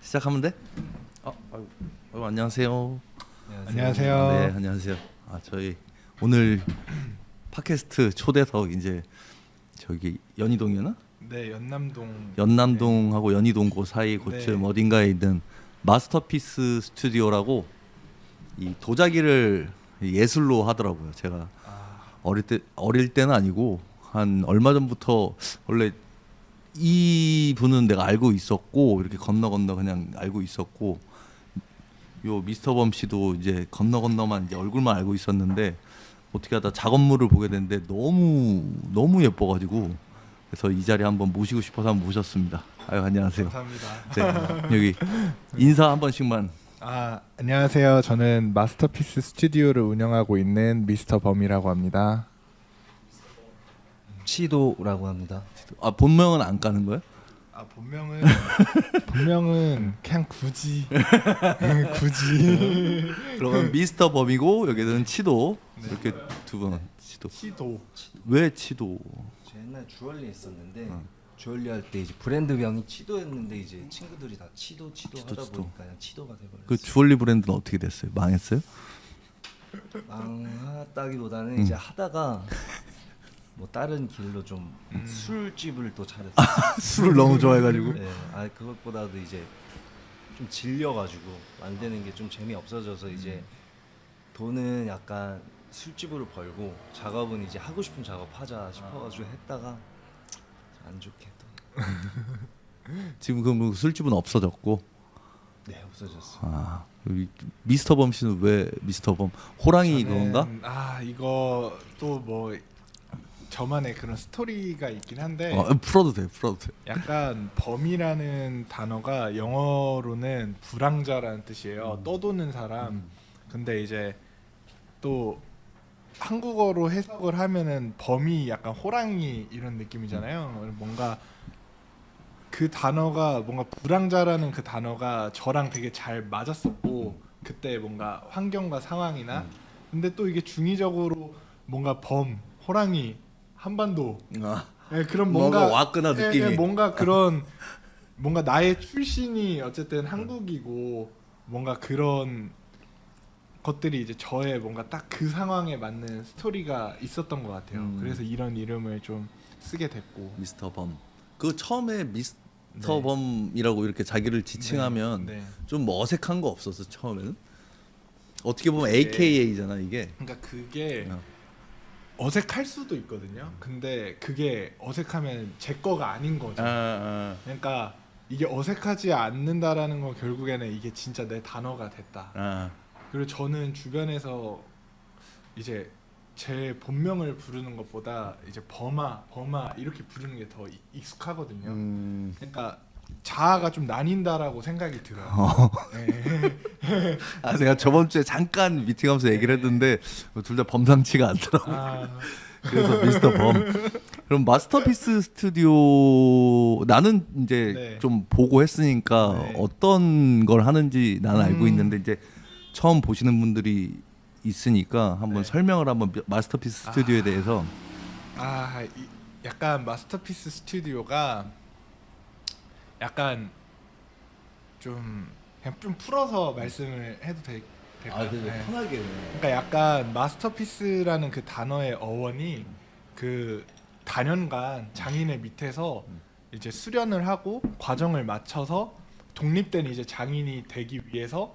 시작하면 돼? 안녕하세요. 안녕하세요. 네, 안녕하세요. 저희 오늘 팟캐스트 초대석 이제 저기 연희동이었나? 네, 연남동. 연남동하고 연희동 그 사이 고쯤 네. 어딘가에 있는 마스터피스 스튜디오라고 이 도자기를 예술로 하더라고요. 제가 어릴 때는 아니고 한 얼마 전부터 원래 이 분은 내가 알고 있었고 이렇게 건너 그냥 알고 있었고 요 미스터 범 씨도 이제 건너만 이제 얼굴만 알고 있었는데 어떻게 하다 작업물을 보게 됐는데 너무 예뻐가지고 그래서 이 자리에 한번 모시고 싶어서 한번 모셨습니다. 안녕하세요. 감사합니다. 네, 여기 인사 한 번씩만. 안녕하세요. 저는 마스터피스 스튜디오를 운영하고 있는 미스터 범이라고 합니다. 치도라고 합니다. 본명은 안 까는 거예요? 본명은 그냥 굳이. 그러면 미스터 범이고 여기는 치도. 네. 이렇게 두 분 치도. 왜 치도? 제가 옛날 주얼리 했었는데 주얼리 할 때 이제 브랜드명이 치도였는데 이제 친구들이 다 치도 하다 보니까 그냥 치도가 돼버렸어요. 그 주얼리 브랜드는 어떻게 됐어요? 망했어요? 망했다기보다는 이제 하다가 뭐 다른 길로 좀 술집을 또 차렸어요. 술을 너무 좋아해가지고. 네, 그것보다도 이제 좀 질려가지고 만드는 게 좀 재미 없어져서 이제 돈은 약간 술집으로 벌고 작업은 이제 하고 싶은 작업 하자 싶어가지고 했다가 안 좋게 또. 지금 그럼 술집은 없어졌고. 네, 없어졌어요. 여기 미스터 범 씨는 왜 미스터 범? 호랑이 그건가? 이거 또 뭐 저만의 그런 스토리가 있긴 한데 풀어도 돼. 약간 범이라는 단어가 영어로는 불황자라는 뜻이에요. 떠도는 사람. 근데 이제 또 한국어로 해석을 하면은 범이 약간 호랑이 이런 느낌이잖아요. 뭔가 그 단어가 뭔가 불황자라는 그 단어가 저랑 되게 잘 맞았었고 그때 뭔가 환경과 상황이나 근데 또 이게 중의적으로 뭔가 범, 호랑이, 한반도 그런 뭔가 와꾸나 느낌이 뭔가 그런 뭔가 나의 출신이 어쨌든 한국이고 뭔가 그런 것들이 이제 저의 뭔가 딱 그 상황에 맞는 스토리가 있었던 것 같아요. 그래서 이런 이름을 좀 쓰게 됐고 미스터 범. 그 처음에 미스터 네. 범이라고 이렇게 자기를 지칭하면 네. 좀 뭐 어색한 거 없었어 처음에는? 어떻게 보면 그게- AKA잖아 이게. 그러니까 그게 어색할 수도 있거든요. 근데 그게 어색하면 제 거가 아닌 거죠. 그러니까 이게 어색하지 않는다라는 건 결국에는 이게 진짜 내 단어가 됐다. 그리고 저는 주변에서 이제 제 본명을 부르는 것보다 이제 범아 이렇게 부르는 게 더 익숙하거든요. 그러니까 자아가 좀 나뉜다라고 생각이 들어요. 네. 내가 저번 주에 잠깐 미팅하면서 얘기를 했는데 둘 다 범상치가 않더라고. 그래서 미스터 범. 그럼 마스터피스 스튜디오 나는 이제 네. 좀 보고 했으니까 네. 어떤 걸 하는지 나는 알고 있는데 이제 처음 보시는 분들이 있으니까 한번 네. 설명을 한번 마스터피스 스튜디오에 대해서. 약간 마스터피스 스튜디오가 약간 좀 그냥 좀 풀어서 말씀을 해도 될까요? 네. 편하게. 그러니까 약간 마스터피스라는 그 단어의 어원이 그 단연간 장인의 밑에서 이제 수련을 하고 과정을 마쳐서 독립된 이제 장인이 되기 위해서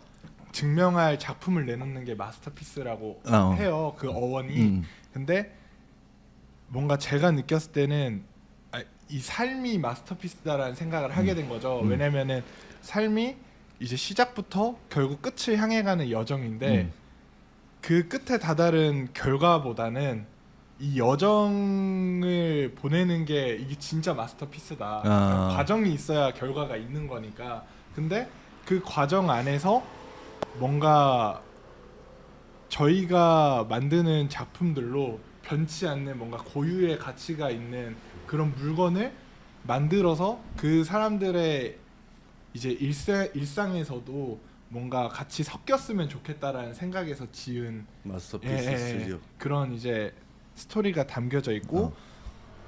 증명할 작품을 내놓는 게 마스터피스라고 해요. 그 어원이. 근데 뭔가 제가 느꼈을 때는 이 삶이 마스터피스다라는 생각을 하게 된 거죠. 왜냐면은 삶이 이제 시작부터 결국 끝을 향해 가는 여정인데 그 끝에 다다른 결과보다는 이 여정을 보내는 게 이게 진짜 마스터피스다. 과정이 있어야 결과가 있는 거니까. 근데 그 과정 안에서 뭔가 저희가 만드는 작품들로 변치 않는 뭔가 고유의 가치가 있는 그런 물건을 만들어서 그 사람들의 이제 일상에서도 뭔가 같이 섞였으면 좋겠다라는 생각에서 지은 마스터피스 스튜디오. 그런 이제 스토리가 담겨져 있고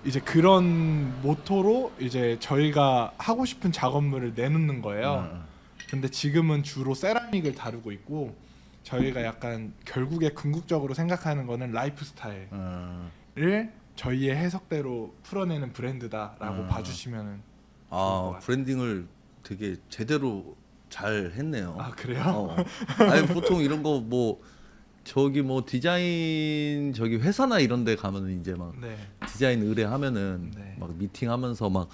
이제 그런 모토로 이제 저희가 하고 싶은 작업물을 내놓는 거예요. 근데 지금은 주로 세라믹을 다루고 있고 저희가 약간 결국에 궁극적으로 생각하는 거는 라이프 스타일을 저희의 해석대로 풀어내는 브랜드다라고 봐주시면은 좋을 것 같아요. 브랜딩을 되게 제대로 잘 했네요. 아 그래요? 아니 보통 이런 거 뭐 저기 뭐 디자인 저기 회사나 이런 데 가면은 이제 막 네. 디자인 의뢰하면은 네. 막 미팅하면서 막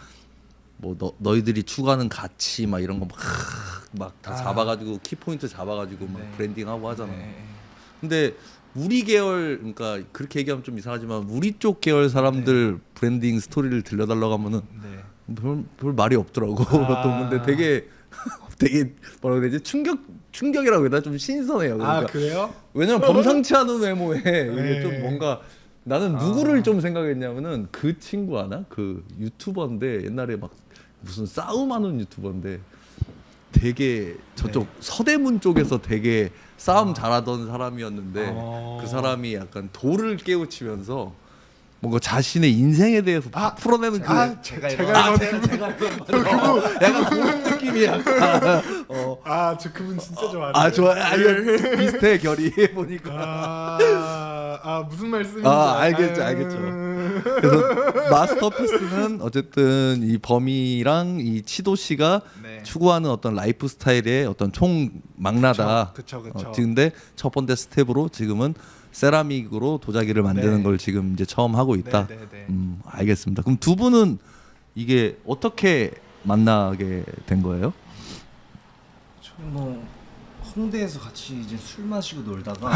뭐 너희들이 추구하는 가치 막 이런 거 막 다 잡아가지고 키포인트 잡아가지고 막 네. 브랜딩하고 하잖아요. 네. 근데 우리 계열 그러니까 그렇게 얘기하면 좀 이상하지만 우리 쪽 계열 사람들 브랜딩 스토리를 들려달라고 하면은 네. 별 말이 없더라고. 또 근데 되게 뭐라고 해야 되지 충격이라고 해야 되나 좀 신선해요. 아 그러니까 그래요? 왜냐면 범상치 않은 외모에 이게 네. 좀 뭔가 나는 누구를 좀 생각했냐면은 그 친구 하나 그 유튜버인데 옛날에 막 무슨 싸움하는 유튜버인데 되게 저쪽 서대문 쪽에서 되게 싸움 잘하던 사람이었는데 그 사람이 약간 돌을 깨우치면서 뭔가 자신의 인생에 대해서 막 풀어내는 그 제가 약간 그런 느낌이 약간 저 그분 진짜 좋아하는데. 좋아 비슷해 결이 보니까 무슨 말씀인지 알겠죠. 그래서 마스터피스는 어쨌든 이 범이랑 이 치도 씨가 네. 추구하는 어떤 라이프 스타일의 어떤 총망라다. 그쵸. 근데 첫 번째 스텝으로 지금은 세라믹으로 도자기를 만드는 네. 걸 지금 이제 처음 하고 있다. 네. 알겠습니다. 그럼 두 분은 이게 어떻게 만나게 된 거예요? 저희 뭐 홍대에서 같이 이제 술 마시고 놀다가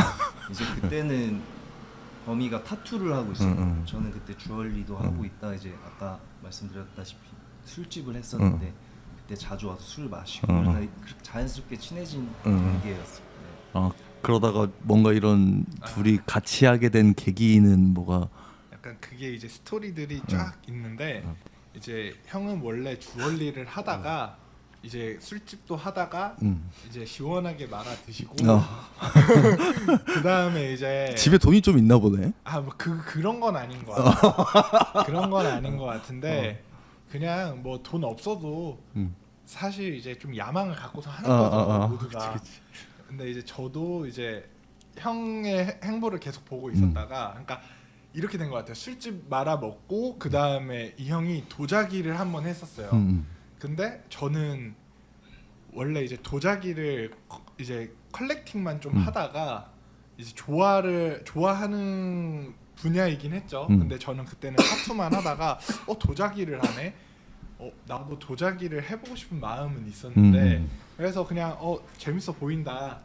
이제 그때는 범이가 타투를 하고 있었고 저는 그때 주얼리도 하고 있다 이제 아까 말씀드렸다시피 술집을 했었는데 그때 자주 와서 술 마시고 그러다 자연스럽게 친해진 관계였어요. 네. 그러다가 뭔가 이런 둘이 같이 하게 된 계기는 뭐가? 약간 그게 이제 스토리들이 쫙 있는데 이제 형은 원래 주얼리를 하다가 이제 술집도 하다가 이제 시원하게 말아 드시고 그 다음에 이제 집에 돈이 좀 있나 보네. 뭐 그런 건 아닌 것 같아요. 그런 건 아닌 것 같은데 그냥 뭐 돈 없어도 사실 이제 좀 야망을 갖고서 하는 거죠 모두가. 그치. 근데 이제 저도 이제 형의 행보를 계속 보고 있었다가 그러니까 이렇게 된 것 같아요. 술집 말아 먹고 그 다음에 이 형이 도자기를 한번 했었어요. 근데 저는 원래 이제 도자기를 이제 컬렉팅만 좀 하다가 이제 좋아하는 분야이긴 했죠. 근데 저는 그때는 타투만 하다가 도자기를 하네. 나도 도자기를 해보고 싶은 마음은 있었는데 그래서 그냥 재밌어 보인다.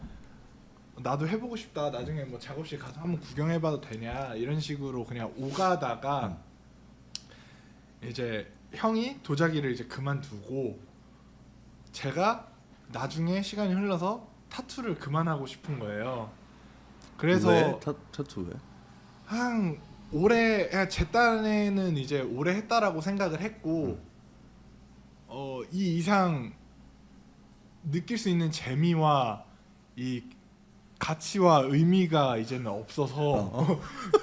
나도 해보고 싶다. 나중에 뭐 작업실 가서 한번 구경해봐도 되냐 이런 식으로 그냥 오가다가 이제 형이 도자기를 이제 그만두고 제가 나중에 시간이 흘러서 타투를 그만하고 싶은 거예요. 그래서 왜? 타투 왜? 한 올해 제 딴에는 이제 오래 했다라고 생각을 했고 이 이상 느낄 수 있는 재미와 이 가치와 의미가 이제는 없어서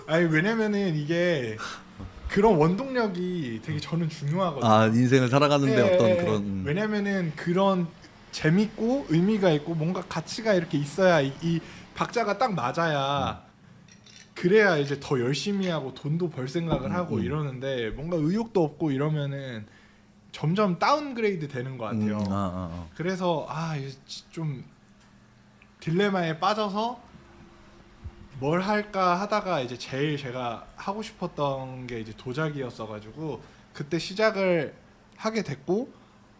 아니 왜냐면은 이게 그런 원동력이 되게 저는 중요하거든요. 인생을 살아가는데 어떤 그런 왜냐면은 그런 재밌고 의미가 있고 뭔가 가치가 이렇게 있어야 이 박자가 딱 맞아야 그래야 이제 더 열심히 하고 돈도 벌 생각을 하고 이러는데 뭔가 의욕도 없고 이러면은 점점 다운그레이드 되는 것 같아요. 그래서 좀 딜레마에 빠져서 뭘 할까 하다가 이제 제일 제가 하고 싶었던 게 이제 도자기였어가지고 그때 시작을 하게 됐고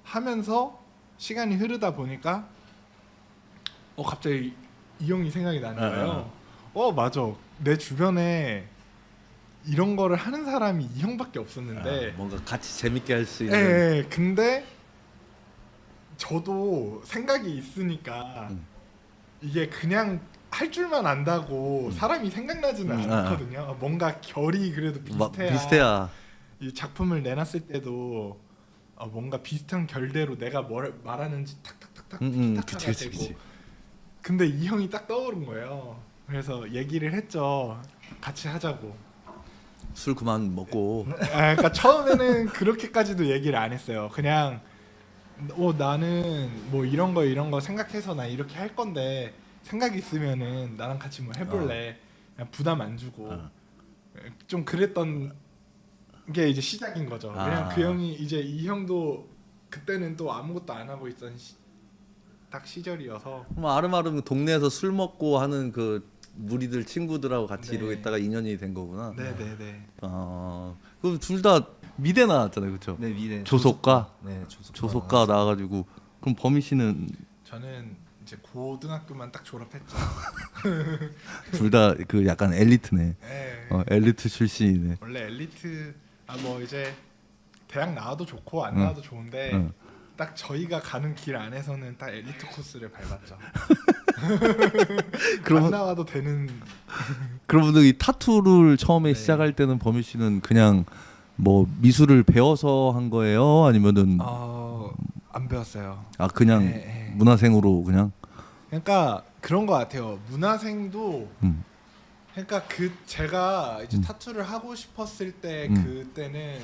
하면서 시간이 흐르다 보니까 갑자기 이 형이 생각이 나는 거예요. 맞아. 내 주변에 이런 거를 하는 사람이 이 형밖에 없었는데 뭔가 같이 재밌게 할 수 있는. 근데 저도 생각이 있으니까 이게 그냥 할 줄만 안다고 사람이 생각나지는 않거든요. 뭔가 결이 그래도 비슷해야 이 작품을 내놨을 때도 뭔가 비슷한 결대로 내가 뭘 말하는지 탁탁탁탁 탁탁하가 되고. 근데 이 형이 딱 떠오른 거예요. 그래서 얘기를 했죠. 같이 하자고. 술 그만 먹고. 그러니까 처음에는 그렇게까지도 얘기를 안 했어요. 그냥 나는 뭐 이런 거 생각해서 나 이렇게 할 건데 생각 있으면은 나랑 같이 뭐 해볼래. 그냥 부담 안 주고 좀 그랬던 게 이제 시작인 거죠. 왜냐면 그 형이 이제 이 형도 그때는 또 아무것도 안 하고 있던 딱 시절이어서. 그럼 아름아름 동네에서 술 먹고 하는 그 무리들 친구들하고 같이 네. 이러고 있다가 인연이 된 거구나. 네네네. 그럼 둘 다 미대 나왔잖아요, 그렇죠? 네, 미래 조속과? 네, 조속과. 조속과 나와가지고 그럼 범희 씨는 저는 이제 고등학교만 딱 졸업했죠. 둘 다 그 약간 엘리트네. 네. 엘리트 출신이네. 원래 엘리트 뭐 이제 대학 나와도 좋고 안 나와도 좋은데 딱 저희가 가는 길 안에서는 딱 엘리트 코스를 밟았죠. 안 나와도 되는. 그러면 이 타투를 처음에 네. 시작할 때는 범희 씨는 그냥 뭐 미술을 배워서 한 거예요? 아니면은 안 배웠어요. 그냥 네. 문화생으로 그냥? 그러니까 그런 거 같아요. 문화생도 그러니까 제가 이제 타투를 하고 싶었을 때 그때는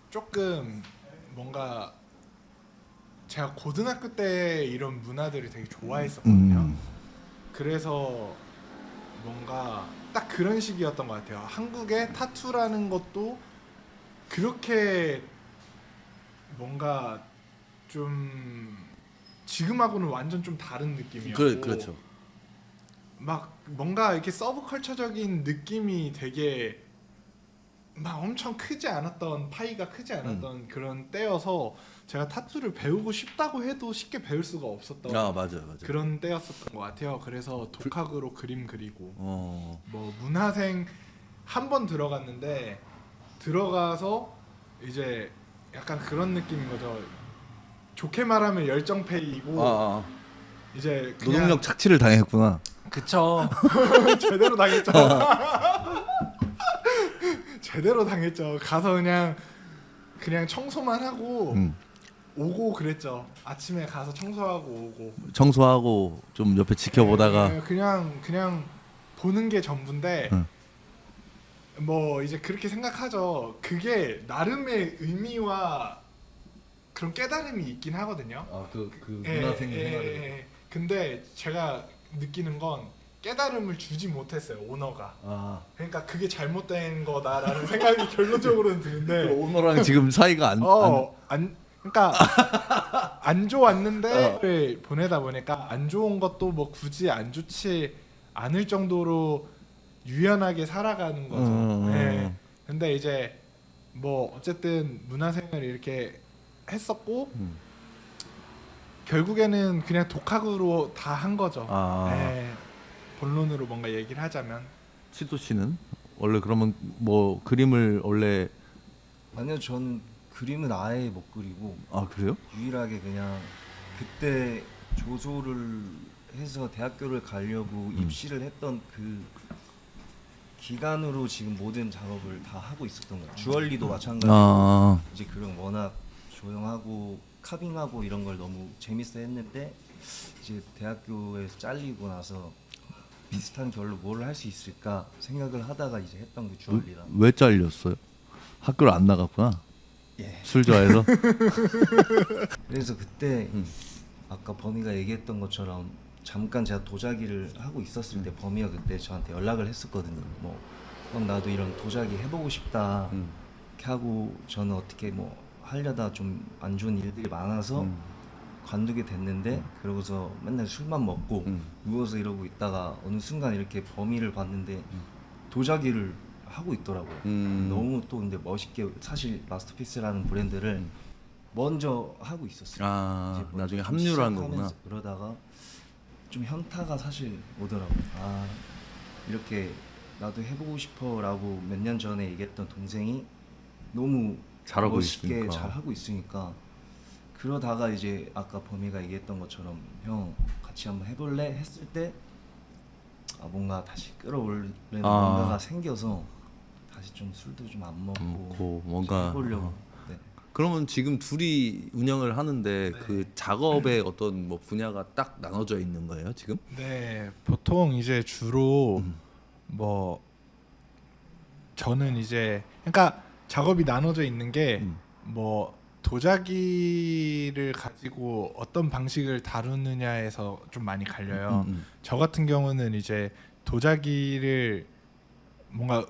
조금 뭔가 제가 고등학교 때 이런 문화들을 되게 좋아했었거든요. 그래서 뭔가 딱 그런 시기였던 것 같아요. 한국의 타투라는 것도 그렇게 뭔가 좀 지금하고는 완전 좀 다른 느낌이었고 그렇죠. 막 뭔가 이렇게 서브컬처적인 느낌이 되게 막 엄청 크지 않았던 파이가 크지 않았던 그런 때여서 제가 타투를 배우고 싶다고 해도 쉽게 배울 수가 없었던 맞아요. 그런 때였었던 것 같아요. 그래서 독학으로 그림 그리고 뭐 문화생 한 번 들어갔는데 들어가서 이제 약간 그런 느낌인 거죠. 좋게 말하면 열정페이이고 이제 그냥 노동력 착취를 당했구나. 그쵸. 제대로 당했죠. 제대로 당했죠. 가서 그냥 청소만 하고 오고 그랬죠. 아침에 가서 청소하고 오고. 청소하고 좀 옆에 지켜보다가 네, 그냥 보는 게 전부인데 뭐 이제 그렇게 생각하죠. 그게 나름의 의미와 그런 깨달음이 있긴 하거든요. 그 문화생 생활에. 근데 제가 느끼는 건 깨달음을 주지 못했어요, 오너가. 그러니까 그게 잘못된 거다라는 생각이 결론적으로는 드는데 오너랑 지금 사이가 그러니까 안 좋았는데 보내다 보니까 안 좋은 것도 뭐 굳이 안 좋지 않을 정도로 유연하게 살아가는 거죠. 네. 근데 이제 뭐 어쨌든 문화생을 이렇게 했었고 결국에는 그냥 독학으로 다 한 거죠. 네. 본론으로 뭔가 얘기를 하자면 치도 씨는 원래 그러면 뭐 그림을 원래 아니요, 저는 그림은 아예 못 그리고 그래요? 유일하게 그냥 그때 조소를 해서 대학교를 가려고 입시를 했던 그 기간으로 지금 모든 작업을 다 하고 있었던 거예요. 주얼리도 마찬가지고 이제 그런 워낙 조용하고 카빙하고 이런 걸 너무 재밌어 했는데 이제 대학교에서 잘리고 나서 비슷한 결로 뭘 할 수 있을까 생각을 하다가 이제 했던 게 주얼리라. 왜 잘렸어요? 학교를 안 나갔구나. 예. 술 좋아해서. 그래서 그때 아까 범이가 얘기했던 것처럼 잠깐 제가 도자기를 하고 있었을 때 범이가 그때 저한테 연락을 했었거든요. 뭐 나도 이런 도자기 해보고 싶다. 이렇게 하고 저는 어떻게 뭐 하려다 좀 안 좋은 일들이 많아서 관두게 됐는데 그러고서 맨날 술만 먹고 누워서 이러고 있다가 어느 순간 이렇게 범이를 봤는데 도자기를 하고 있더라고요. 너무 또 근데 멋있게 사실 마스터피스라는 브랜드를 먼저 하고 있었어요. 이제 먼저 나중에 좀 합류를 한 시작하면서 거구나. 그러다가 좀 현타가 사실 오더라고요. 이렇게 나도 해보고 싶어라고 몇 년 전에 얘기했던 동생이 너무 잘하고 멋있게 있으니까. 잘 하고 있으니까 그러다가 이제 아까 범이가 얘기했던 것처럼 형 같이 한번 해볼래 했을 때 뭔가 다시 끌어올리는 뭔가가 생겨서 다시 좀 술도 좀 안 먹고 뭔가 해보려고. 네. 그러면 지금 둘이 운영을 하는데 그 작업의 어떤 뭐 분야가 딱 나눠져 있는 거예요 지금? 네, 보통 이제 주로 뭐 저는 이제 그러니까 작업이 나눠져 있는 게 뭐 도자기를 가지고 어떤 방식을 다루느냐에서 좀 많이 갈려요. 저 같은 경우는 이제 도자기를 뭔가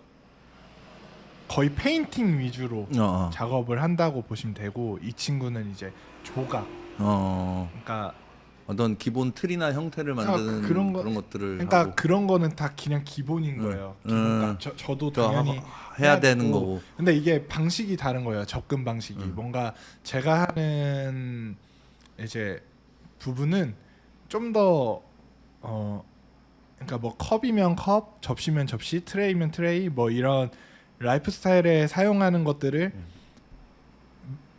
거의 페인팅 위주로 작업을 한다고 보시면 되고, 이 친구는 이제 조각. 그러니까 어떤 기본 틀이나 형태를 만드는 그런 그런 것들을 그러니까 하고 그런 거는 다 그냥 기본인 거예요. 기본값. 저도 당연히 해야 되는 되고. 거고. 근데 이게 방식이 다른 거예요. 접근 방식이. 뭔가 제가 하는 이제 부분은 좀 더 그러니까 뭐 컵이면 컵, 접시면 접시, 트레이면 트레이, 뭐 이런 라이프 스타일에 사용하는 것들을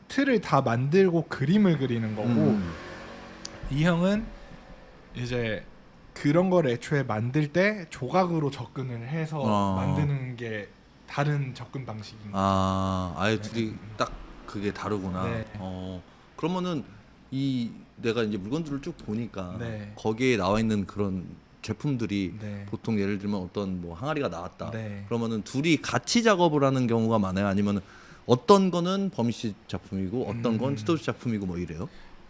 틀을 다 만들고 그림을 그리는 거고, 이 형은 이제 그런 걸 애초에 만들 때 조각으로 접근을 해서 만드는 게 다른 접근 방식인 거예요. 아예 둘이 딱 그게 다르구나. 네. 그러면은 이 내가 이제 물건들을 쭉 보니까 네. 거기에 나와 있는 그런 제품들이 네. 보통 예를 들면 어떤 뭐 항아리가 나왔다. 네. 그러면은 둘이 같이 작업을 하는 경우가 많아요. 아니면 어떤 거는 범희 씨 작품이고 어떤 건 치도수 작품이고 뭐 이래요?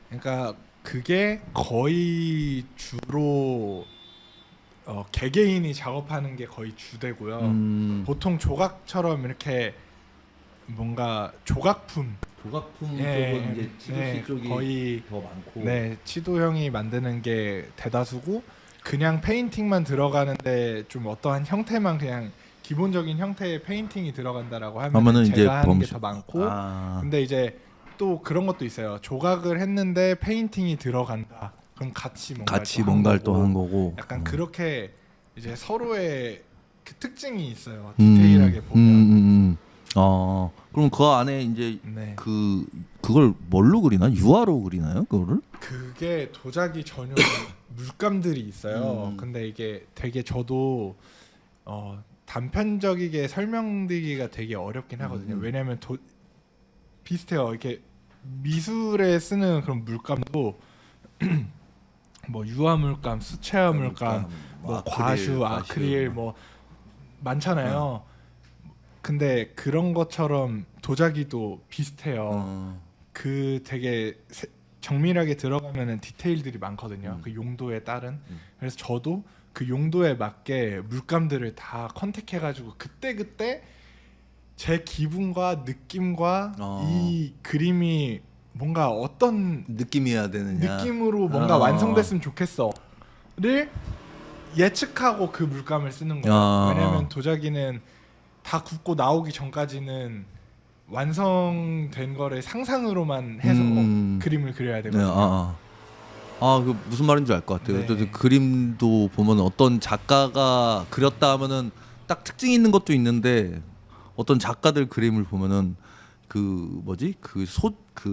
그러니까 그게 거의 주로 개개인이 작업하는 게 거의 주되고요. 보통 조각처럼 이렇게 뭔가 조각품 조각품 예, 쪽은 이제 치도 씨 쪽이 거의 더 많고. 네, 치도 형이 만드는 게 대다수고, 그냥 페인팅만 들어가는데 좀 어떠한 형태만 그냥 기본적인 형태의 페인팅이 들어간다라고 하면 그러면은 제가 이제 하는 게 더 많고, 아. 근데 이제 또 그런 것도 있어요. 조각을 했는데 페인팅이 들어간다. 그럼 같이 뭔가를 또 한 거고. 약간 그렇게 이제 서로의 그 특징이 있어요. 디테일하게 보면. 그럼 그 안에 이제 네. 그걸 뭘로 그리나? 유화로 그리나요? 그거를? 그게 도자기 전용 물감들이 있어요. 근데 이게 되게 저도 단편적이게 설명드리기가 되게 어렵긴 하거든요. 왜냐하면 비슷해요. 이렇게 미술에 쓰는 그런 물감도 뭐 유화 물감, 수채화 물감, 뭐 과슈, 아크릴 뭐 많잖아요. 근데 그런 것처럼 도자기도 비슷해요. 그 되게 정밀하게 들어가면은 디테일들이 많거든요. 그 용도에 따른. 그래서 저도 그 용도에 맞게 물감들을 다 컨택해가지고 그때 제 기분과 느낌과 이 그림이 뭔가 어떤 느낌이어야 되느냐. 느낌으로 뭔가 완성됐으면 좋겠어를 예측하고 그 물감을 쓰는 거예요. 왜냐하면 도자기는 다 굽고 나오기 전까지는 완성된 거를 상상으로만 해서 그림을 그려야 되거든요. 그 무슨 말인지 알 것 같아요. 네. 또 그림도 보면 어떤 작가가 그렸다 하면은 딱 특징 있는 것도 있는데, 어떤 작가들 그림을 보면은 그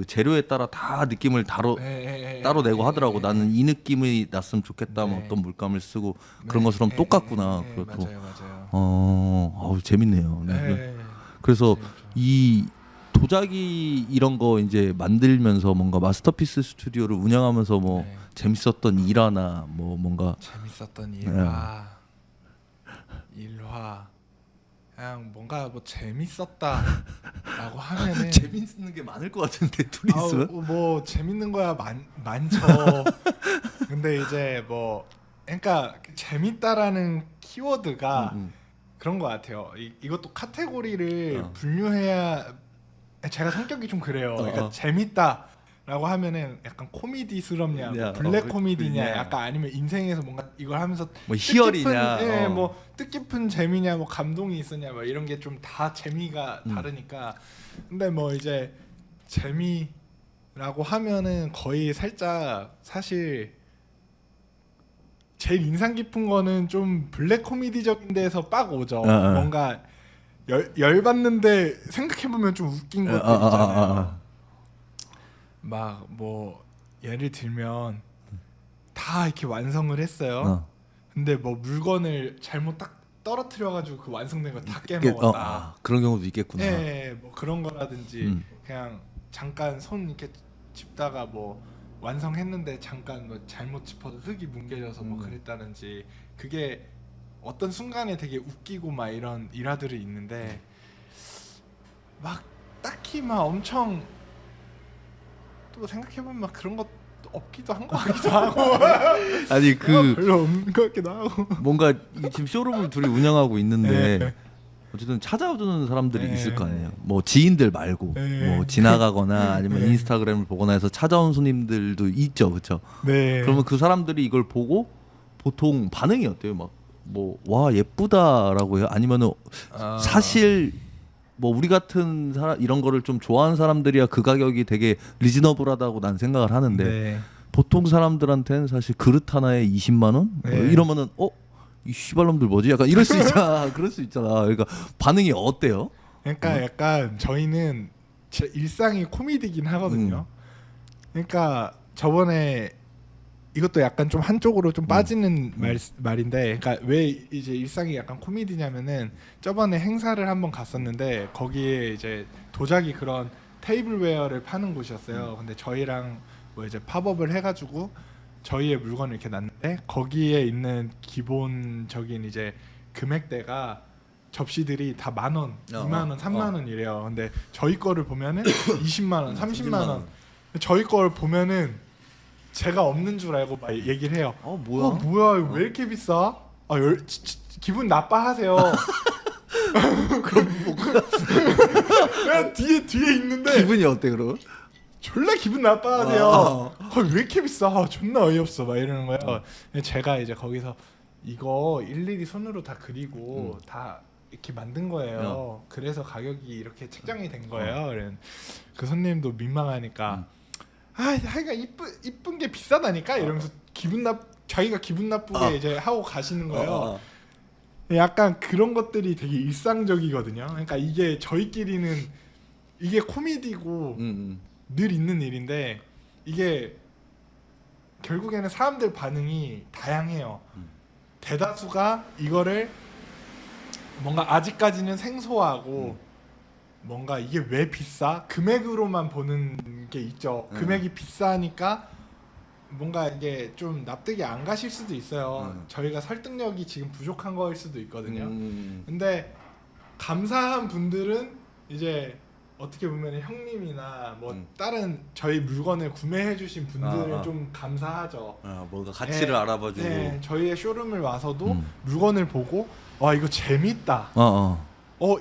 재료에 따라 다 느낌을 따로 내고 하더라고. 나는 이 느낌이 났으면 좋겠다. 뭐 어떤 물감을 쓰고 그런 것처럼 똑같구나. 그것도. 맞아요. 재밌네요. 네. 그래서 이 도자기 이런 거 이제 만들면서 뭔가 마스터피스 스튜디오를 운영하면서 뭐 재밌었던 일화나 뭐 뭔가 재밌었던 일화 그냥 뭔가 뭐 재밌었다라고 하면은 재밌는 게 많을 것 같은데 둘이 있으면 뭐 재밌는 거야 많죠. 근데 이제 뭐 그러니까 재밌다라는 키워드가 그런 것 같아요. 이것도 카테고리를 분류해야, 제가 성격이 좀 그래요. 그러니까 재밌다라고 하면은 약간 코미디스럽냐, 뭐 블랙 코미디냐, 약간 아니면 인생에서 뭔가 이걸 하면서 뭐 희열이냐, 뭐 뜻깊은 재미냐, 뭐 감동이 있었냐, 뭐 이런 게 좀 다 재미가 다르니까. 근데 뭐 이제 재미라고 하면은 거의 살짝 사실 제일 인상 깊은 거는 좀 블랙 코미디적인 데서 빡 오죠. 뭔가 열받는데 생각해보면 좀 웃긴 것들 있잖아요. 막 뭐 예를 들면 다 이렇게 완성을 했어요. 근데 뭐 물건을 잘못 딱 떨어뜨려가지고 그 완성된 거 다 깨먹었다. 그런 경우도 있겠구나. 네, 뭐 그런 거라든지 그냥 잠깐 손 이렇게 짚다가 뭐 완성했는데 잠깐 뭐 잘못 짚어서 흙이 뭉개져서 뭐 그랬다든지, 그게 어떤 순간에 되게 웃기고 막 이런 일화들이 있는데 막 딱히 막 엄청 또 생각해보면 막 그런 것 없기도 한 것 같기도 하고 아니 그 별로 없는 것 같기도 하고. 뭔가 이 지금 쇼룸을 둘이 운영하고 있는데 네. 어쨌든 찾아오는 사람들이 네. 있을 거 아니에요. 뭐 지인들 말고 네. 뭐 지나가거나 아니면 네. 인스타그램을 보거나 해서 찾아온 손님들도 있죠, 그렇죠? 네. 그러면 그 사람들이 이걸 보고 보통 반응이 어때요? 막 뭐 와 예쁘다라고 해요? 아니면은 사실 뭐 우리 같은 사람 이런 거를 좀 좋아하는 사람들이야 그 가격이 되게 리즈너블하다고 난 생각을 하는데 네. 보통 사람들한테는 사실 그릇 하나에 20만 원 네. 이러면은 이 씨발놈들 뭐지? 약간 이럴 수 있잖아. 그럴 수 있잖아. 그러니까 반응이 어때요? 그러니까 약간 저희는 제 일상이 코미디긴 하거든요. 그러니까 저번에 이것도 약간 좀 한쪽으로 좀 빠지는 말인데, 그러니까 왜 이제 일상이 약간 코미디냐면은 저번에 행사를 한번 갔었는데 거기에 이제 도자기 그런 테이블웨어를 파는 곳이었어요. 근데 저희랑 뭐 이제 팝업을 해가지고 저희의 물건을 이렇게 놨는데 거기에 있는 기본적인 이제 금액대가 접시들이 다 10,000원, 20,000원, 30,000원 이래요. 근데 저희 거를 보면은 20만 원, 30만 원. 저희 걸 보면은 제가 없는 줄 알고 막 얘기를 해요. 뭐야? 뭐야 이거 왜 이렇게 비싸? 기분 나빠하세요. 그럼 뭐 그냥 뒤에 있는데 기분이 어때 그럼? 졸라 기분 나빠하세요. 왜 이렇게 비싸? 존나 어이없어 막 이러는 거예요. 제가 이제 거기서 이거 일일이 손으로 다 그리고 다 이렇게 만든 거예요. 그래서 가격이 이렇게 책정이 된 거예요. 그 손님도 민망하니까 하여간 이쁜 게 비싸다니까 이러면서 자기가 기분 나쁘게 이제 하고 가시는 거예요. 약간 그런 것들이 되게 일상적이거든요. 그러니까 이게 저희끼리는 이게 코미디고 늘 있는 일인데 이게 결국에는 사람들 반응이 다양해요. 대다수가 이거를 뭔가 아직까지는 생소하고 뭔가 이게 왜 비싸? 금액으로만 보는 게 있죠. 금액이 비싸니까 뭔가 이게 좀 납득이 안 가실 수도 있어요. 저희가 설득력이 지금 부족한 거일 수도 있거든요. 근데 감사한 분들은 이제 어떻게 보면 형님이나 뭐 다른 저희 물건을 구매해 주신 분들은 좀 감사하죠. 뭔가 가치를 네, 알아봐주고. 네, 저희의 쇼룸을 와서도 물건을 보고 와 이거 재밌다.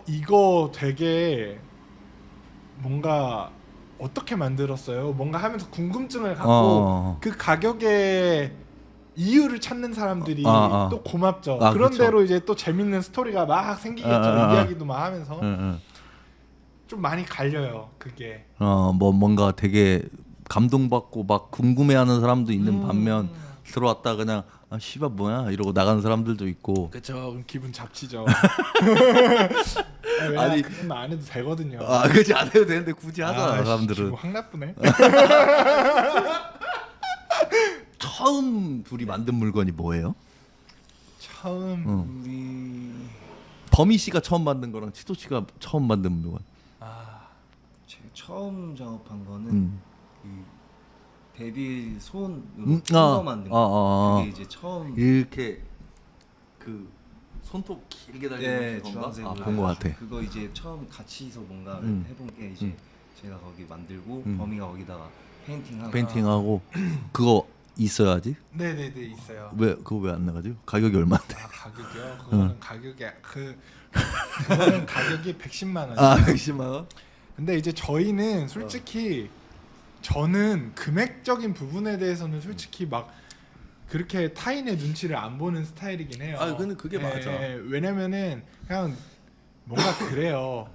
이거 되게 뭔가 어떻게 만들었어요? 뭔가 하면서 궁금증을 갖고 그 가격의 이유를 찾는 사람들이 또 고맙죠. 그런 그렇죠. 대로 이제 또 재밌는 스토리가 막 생기겠죠. 이야기도 막 하면서 좀 많이 갈려요. 그게. 뭐 뭔가 되게 감동받고 막 궁금해하는 사람도 있는 반면 들어왔다 그냥 씨발 뭐야 이러고 나가는 사람들도 있고. 그렇죠. 그럼 기분 잡치죠. 아니 그건 안 해도 되거든요. 그렇지 안 해도 되는데 굳이 하잖아 사람들은. 기분 확 나쁘네. 처음 둘이 만든 물건이 뭐예요? 처음 우리 범희 씨가 처음 만든 거랑 치도 씨가 처음 만든 물건. 제가 처음 작업한 거는 그 데뷔 손으로 만든 거. 그게 이제 처음 이렇게 그 손톱 길게 달린 건가? 주황색으로 본 거 같아. 그거 이제 처음 같이서 뭔가 해본 게 이제 제가 거기 만들고 범이가 거기다가 페인팅하고 그거 있어야지. 네네네 있어요. 왜 그거 왜 안 나가죠? 가격이 얼마인데? 가격이요? 그거는 그거는 가격이 110만 원. 110만 원? 근데 이제 저희는 솔직히 저는 금액적인 부분에 대해서는 솔직히 막 그렇게 타인의 눈치를 안 보는 스타일이긴 해요. 근데 그게 맞아. 왜냐면은 그냥 뭔가 그래요.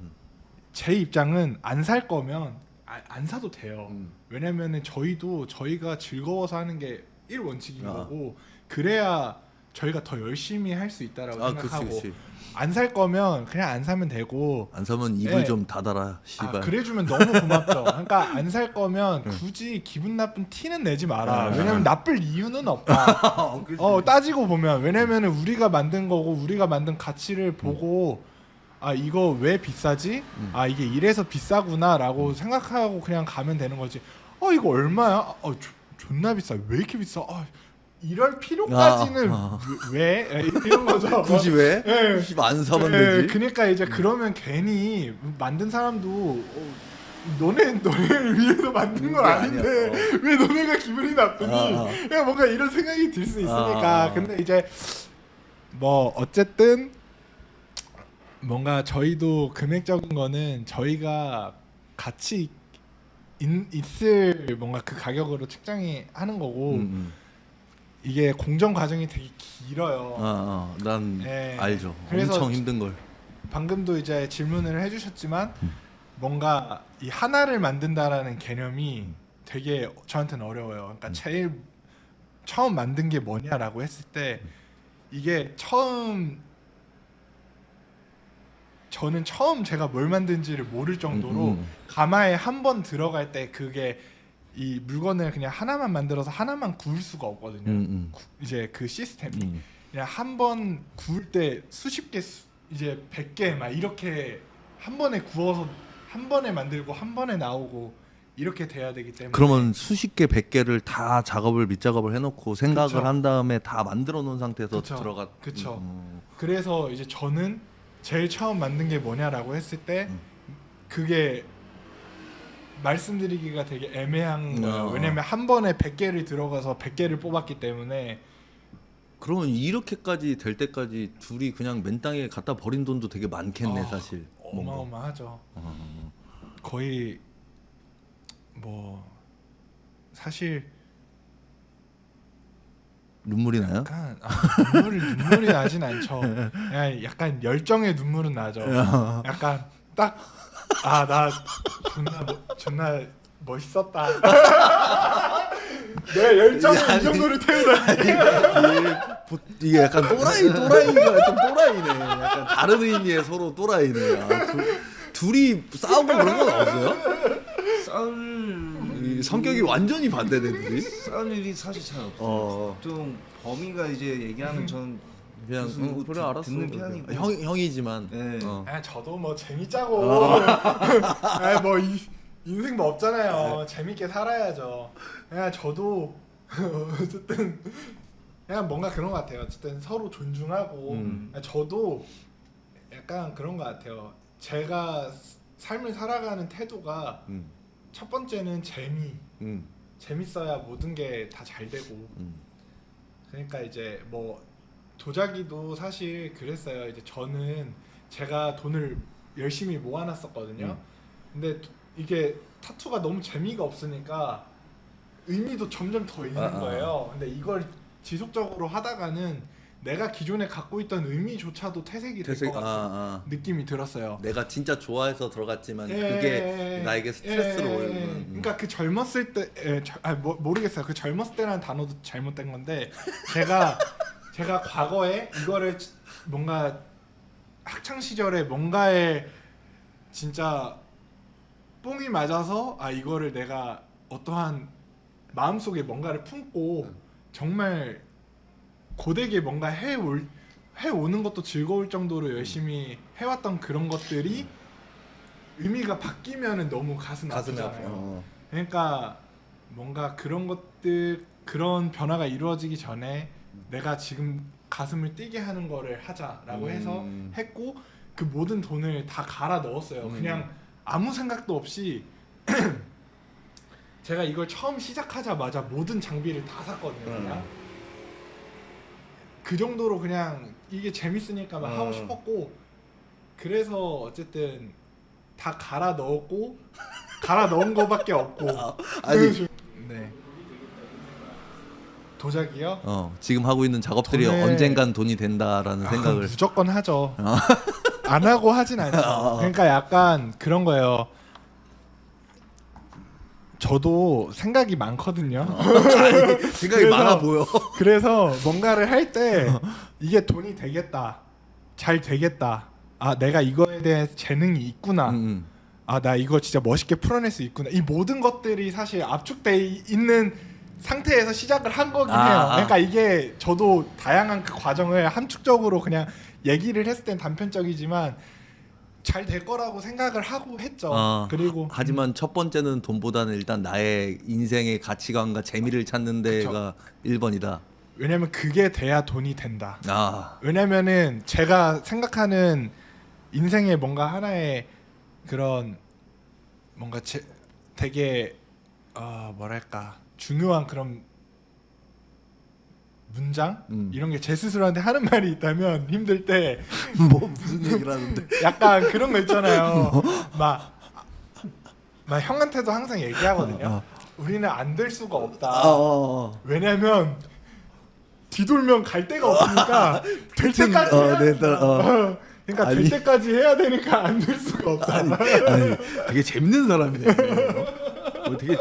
제 입장은 안 살 거면 안 사도 돼요. 왜냐면은 저희가 즐거워서 하는 게 1원칙인 거고 그래야 저희가 더 열심히 할 수 있다라고 생각하고 그치. 안 살 거면 그냥 안 사면 되고 안 사면 입을 네. 좀 닫아라. 씨발. 그래주면 너무 고맙죠. 그러니까 안 살 거면 굳이 기분 나쁜 티는 내지 마라. 왜냐면 나쁠 이유는 없다. 따지고 보면 왜냐면은 우리가 만든 거고 우리가 만든 가치를 보고 이거 왜 비싸지? 이게 이래서 비싸구나라고 생각하고 그냥 가면 되는 거지. 이거 얼마야? 존나 비싸. 왜 이렇게 비싸? 이럴 필요까지는 왜? 이런 거죠. 굳이 왜? 네. 씨발 안 사면 되지. 그러니까 이제 그러면 괜히 만든 사람도 너네를 위해서 만든 건 아닌데 왜 너네가 기분이 나쁘니? 그냥 뭔가 이런 생각이 들 수 있으니까. 근데 이제 뭐 어쨌든 뭔가 저희도 금액적인 거는 저희가 같이 있을 뭔가 그 가격으로 측정이 하는 거고 이게 공정 과정이 되게 길어요. 난 네. 알죠. 그래서 엄청 힘든 걸. 방금도 이제 질문을 해주셨지만 뭔가 이 하나를 만든다라는 개념이 되게 저한테는 어려워요. 그러니까 제일 처음 만든 게 뭐냐라고 했을 때 이게 저는 처음 제가 뭘 만든지를 모를 정도로 가마에 한 번 들어갈 때 그게 이 물건을 그냥 하나만 만들어서 하나만 구울 수가 없거든요. 이제 그 시스템이 그냥 한 번 구울 때 수십 개 이제 100개 막 이렇게 한 번에 구워서 한 번에 만들고 한 번에 나오고 이렇게 돼야 되기 때문에 그러면 수십 개, 100개를 다 밑작업을 해놓고 생각을 그쵸. 한 다음에 다 만들어 놓은 상태에서 그쵸. 들어가. 그쵸. 그래서 이제 저는 제일 처음 만든 게 뭐냐라고 했을 때 그게 말씀드리기가 되게 애매한 거예요. 왜냐면 한 번에 100개를 들어가서 100개를 뽑았기 때문에. 그러면 이렇게까지 될 때까지 둘이 그냥 맨 땅에 갖다 버린 돈도 되게 많겠네 사실. 뭔가. 어마어마하죠. 거의 뭐 사실 눈물이 나요? 약간 눈물이 나진 않죠. 그냥 약간 열정의 눈물은 나죠. 약간 딱 나 존나 멋있었다. 내 열정을 이 정도로 태우다니. 이게 약간 또라이가 좀 또라이네. 약간 다른 의미의 서로 또라이네. 둘이 싸우고 그런 건 없어요? 이 성격이 완전히 반대네 둘이. 싸울 일이 사실 잘 없어요. 보통 범위가 이제 얘기하면 전 그냥 무슨 그래 알았어. 듣는 편이고. 형이지만. 네. 저도 뭐 재밌자고. 뭐 인생 뭐 없잖아요. 재밌게 살아야죠. 저도 어쨌든 그냥 뭔가 그런 것 같아요. 어쨌든 서로 존중하고 저도 약간 그런 것 같아요. 제가 삶을 살아가는 태도가 첫 번째는 재밌어야 모든 게 다 잘 되고. 그러니까 이제 뭐 도자기도 사실 그랬어요. 이제 저는 제가 돈을 열심히 모아놨었거든요. 근데 이게 타투가 너무 재미가 없으니까 의미도 점점 더 있는 거예요. 근데 이걸 지속적으로 하다가는 내가 기존에 갖고 있던 의미조차도 퇴색이 될 것 같은 느낌이 들었어요. 내가 진짜 좋아해서 들어갔지만 그게 나에게 스트레스로 오는. 그러니까 그 젊었을 때 모르겠어요. 그 젊었을 때라는 단어도 잘못된 건데 제가 과거에 이거를 뭔가 학창 시절에 뭔가에 진짜 뽕이 맞아서 이거를 내가 어떠한 마음속에 뭔가를 품고 정말 고되게 뭔가 해오는 것도 즐거울 정도로 열심히 해왔던 그런 것들이 의미가 바뀌면은 너무 가슴이 아프잖아요. 그러니까 뭔가 그런 변화가 이루어지기 전에 내가 지금 가슴을 뛰게 하는 거를 하자라고 해서 했고 그 모든 돈을 다 갈아 넣었어요. 그냥 아무 생각도 없이 제가 이걸 처음 시작하자마자 모든 장비를 다 샀거든요. 그냥 그 정도로 그냥 이게 재밌으니까 막 하고 싶었고 그래서 어쨌든 다 갈아 넣었고 갈아 넣은 거밖에 없고. 네. 도자기요? 지금 하고 있는 작업들이 언젠간 돈이 된다라는 생각을 무조건 하죠. 안 하고 하진 않죠. 그러니까 약간 그런 거예요. 저도 생각이 많거든요. 생각이 많아 보여. 그래서 뭔가를 할 때 이게 돈이 되겠다, 잘 되겠다. 내가 이거에 대해 재능이 있구나. 나 이거 진짜 멋있게 풀어낼 수 있구나. 이 모든 것들이 사실 압축돼 있는 상태에서 시작을 한 거긴 해요. 그러니까 이게 저도 다양한 그 과정을 함축적으로 그냥 얘기를 했을 땐 단편적이지만 잘 될 거라고 생각을 하고 했죠. 그리고 하지만 첫 번째는 돈보다는 일단 나의 인생의 가치관과 재미를 찾는 데가 1번이다. 왜냐면 그게 돼야 돈이 된다. 왜냐면은 제가 생각하는 인생의 뭔가 하나의 그런 뭔가 되게 뭐랄까 중요한 그런 문장 이런 게 제 스스로한테 하는 말이 있다면 힘들 때 뭐 무슨 얘기를 하는데? 약간 그런 거 있잖아요. 막 형한테도 항상 얘기하거든요. 우리는 안 될 수가 없다. 왜냐면 뒤돌면 갈 데가 없으니까 될 때까지 해야 된다. 그러니까 될 때까지 해야 되니까 안 될 수가 없다. 아니, 되게 재밌는 사람이네. 되게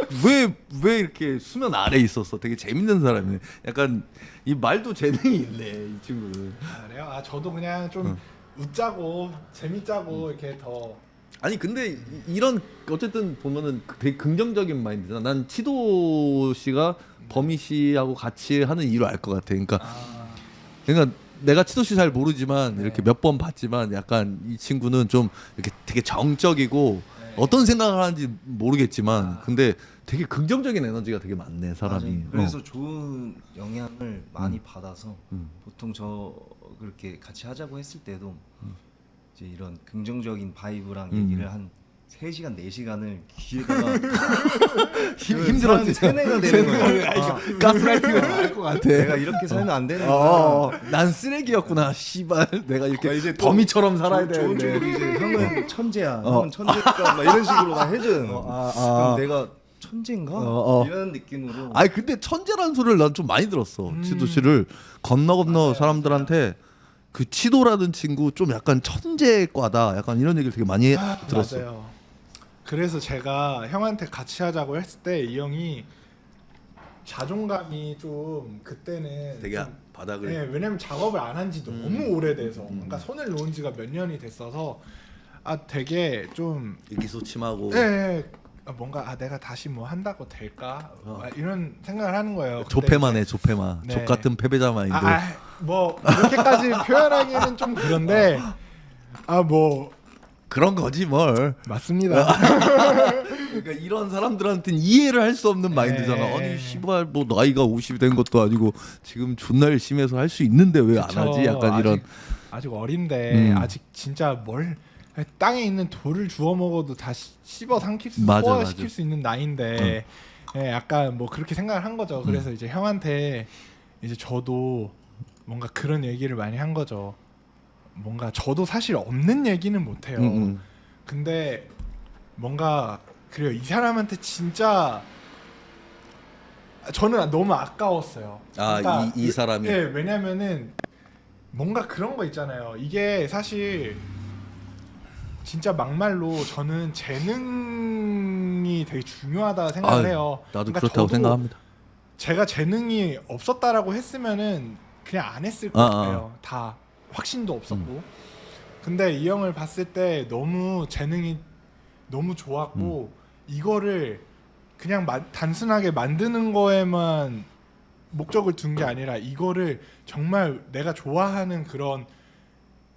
왜 이렇게 수면 아래 있었어? 되게 재밌는 사람이네. 약간 이 말도 재능이 있네 이 친구는. 그래요? 저도 그냥 좀 웃자고 재밌자고 이렇게 더. 아니 근데 이런 어쨌든 보면은 되게 긍정적인 마인드잖아. 난 치도 씨가 범희 씨하고 같이 하는 이유를 알 것 같아. 그러니까 내가 치도 씨 잘 모르지만 이렇게 몇 번 봤지만 약간 이 친구는 좀 이렇게 되게 정적이고 어떤 생각을 하는지 모르겠지만 근데 되게 긍정적인 에너지가 되게 많네 사람이. 맞아요. 그래서 좋은 영향을 많이 받아서 보통 저 그렇게 같이 하자고 했을 때도 이제 이런 긍정적인 바이브랑 얘기를 한 3시간 4시간을 귀에다가 힘들었지. 세뇌가 되는 거야. 가스라이팅을 할것 같아. 내가 이렇게 살면 안 되는구나. 난 쓰레기였구나. 씨발. 내가 이렇게 이제 범이처럼 살아야 좋은 되는데. 쪽으로 이제 형은 천재야. 형은 천재니까 막 이런 식으로 막 해주는 거. 그럼 내가 천재인가? 이런 느낌으로. 아니 근데 천재라는 소리를 난 좀 많이 들었어. 치도 씨를 건너 사람들한테 그 치도라는 친구 좀 약간 천재과다. 약간 이런 얘기를 되게 많이 들었어. 맞아요. 그래서 제가 형한테 같이 하자고 했을 때 이 형이 자존감이 좀 그때는 되게 좀, 바닥을. 네, 왜냐면 작업을 안 한 지 너무 오래돼서 그러니까 손을 놓은 지가 몇 년이 됐어서 되게 좀 의기소침하고. 뭔가 내가 다시 뭐 한다고 될까 이런 생각을 하는 거예요. 조패만 해 조패만. 네. 족 같은 패배자 마인드. 뭐 이렇게까지 표현하기에는 좀 그런데 뭐 그런 거지 뭘. 맞습니다. 그러니까 이런 사람들한테는 이해를 할 수 없는 마인드잖아. 아니 씨발 뭐 나이가 50이 된 것도 아니고 지금 존나 열심히 해서 할 수 있는데 왜 안 하지? 약간 이런. 아직 어린데 아직 진짜 땅에 있는 돌을 주워 먹어도 다 씹어 삼킬 수 소화시킬 수 있는 나이인데 약간 뭐 그렇게 생각을 한 거죠. 그래서 이제 형한테 이제 저도 뭔가 그런 얘기를 많이 한 거죠. 뭔가 저도 사실 없는 얘기는 못 해요. 근데 뭔가 그래요. 이 사람한테 진짜 저는 너무 아까웠어요. 그러니까 이 사람이. 네, 왜냐면은 뭔가 그런 거 있잖아요. 이게 사실 진짜 막말로 저는 재능이 되게 중요하다 생각을 해요. 나도 그러니까 그렇다고 생각합니다. 제가 재능이 없었다라고 했으면은 그냥 안 했을 것 같아요. 다 확신도 없었고. 근데 이 형을 봤을 때 너무 재능이 너무 좋았고 이거를 그냥 단순하게 만드는 거에만 목적을 둔 게 아니라 이거를 정말 내가 좋아하는 그런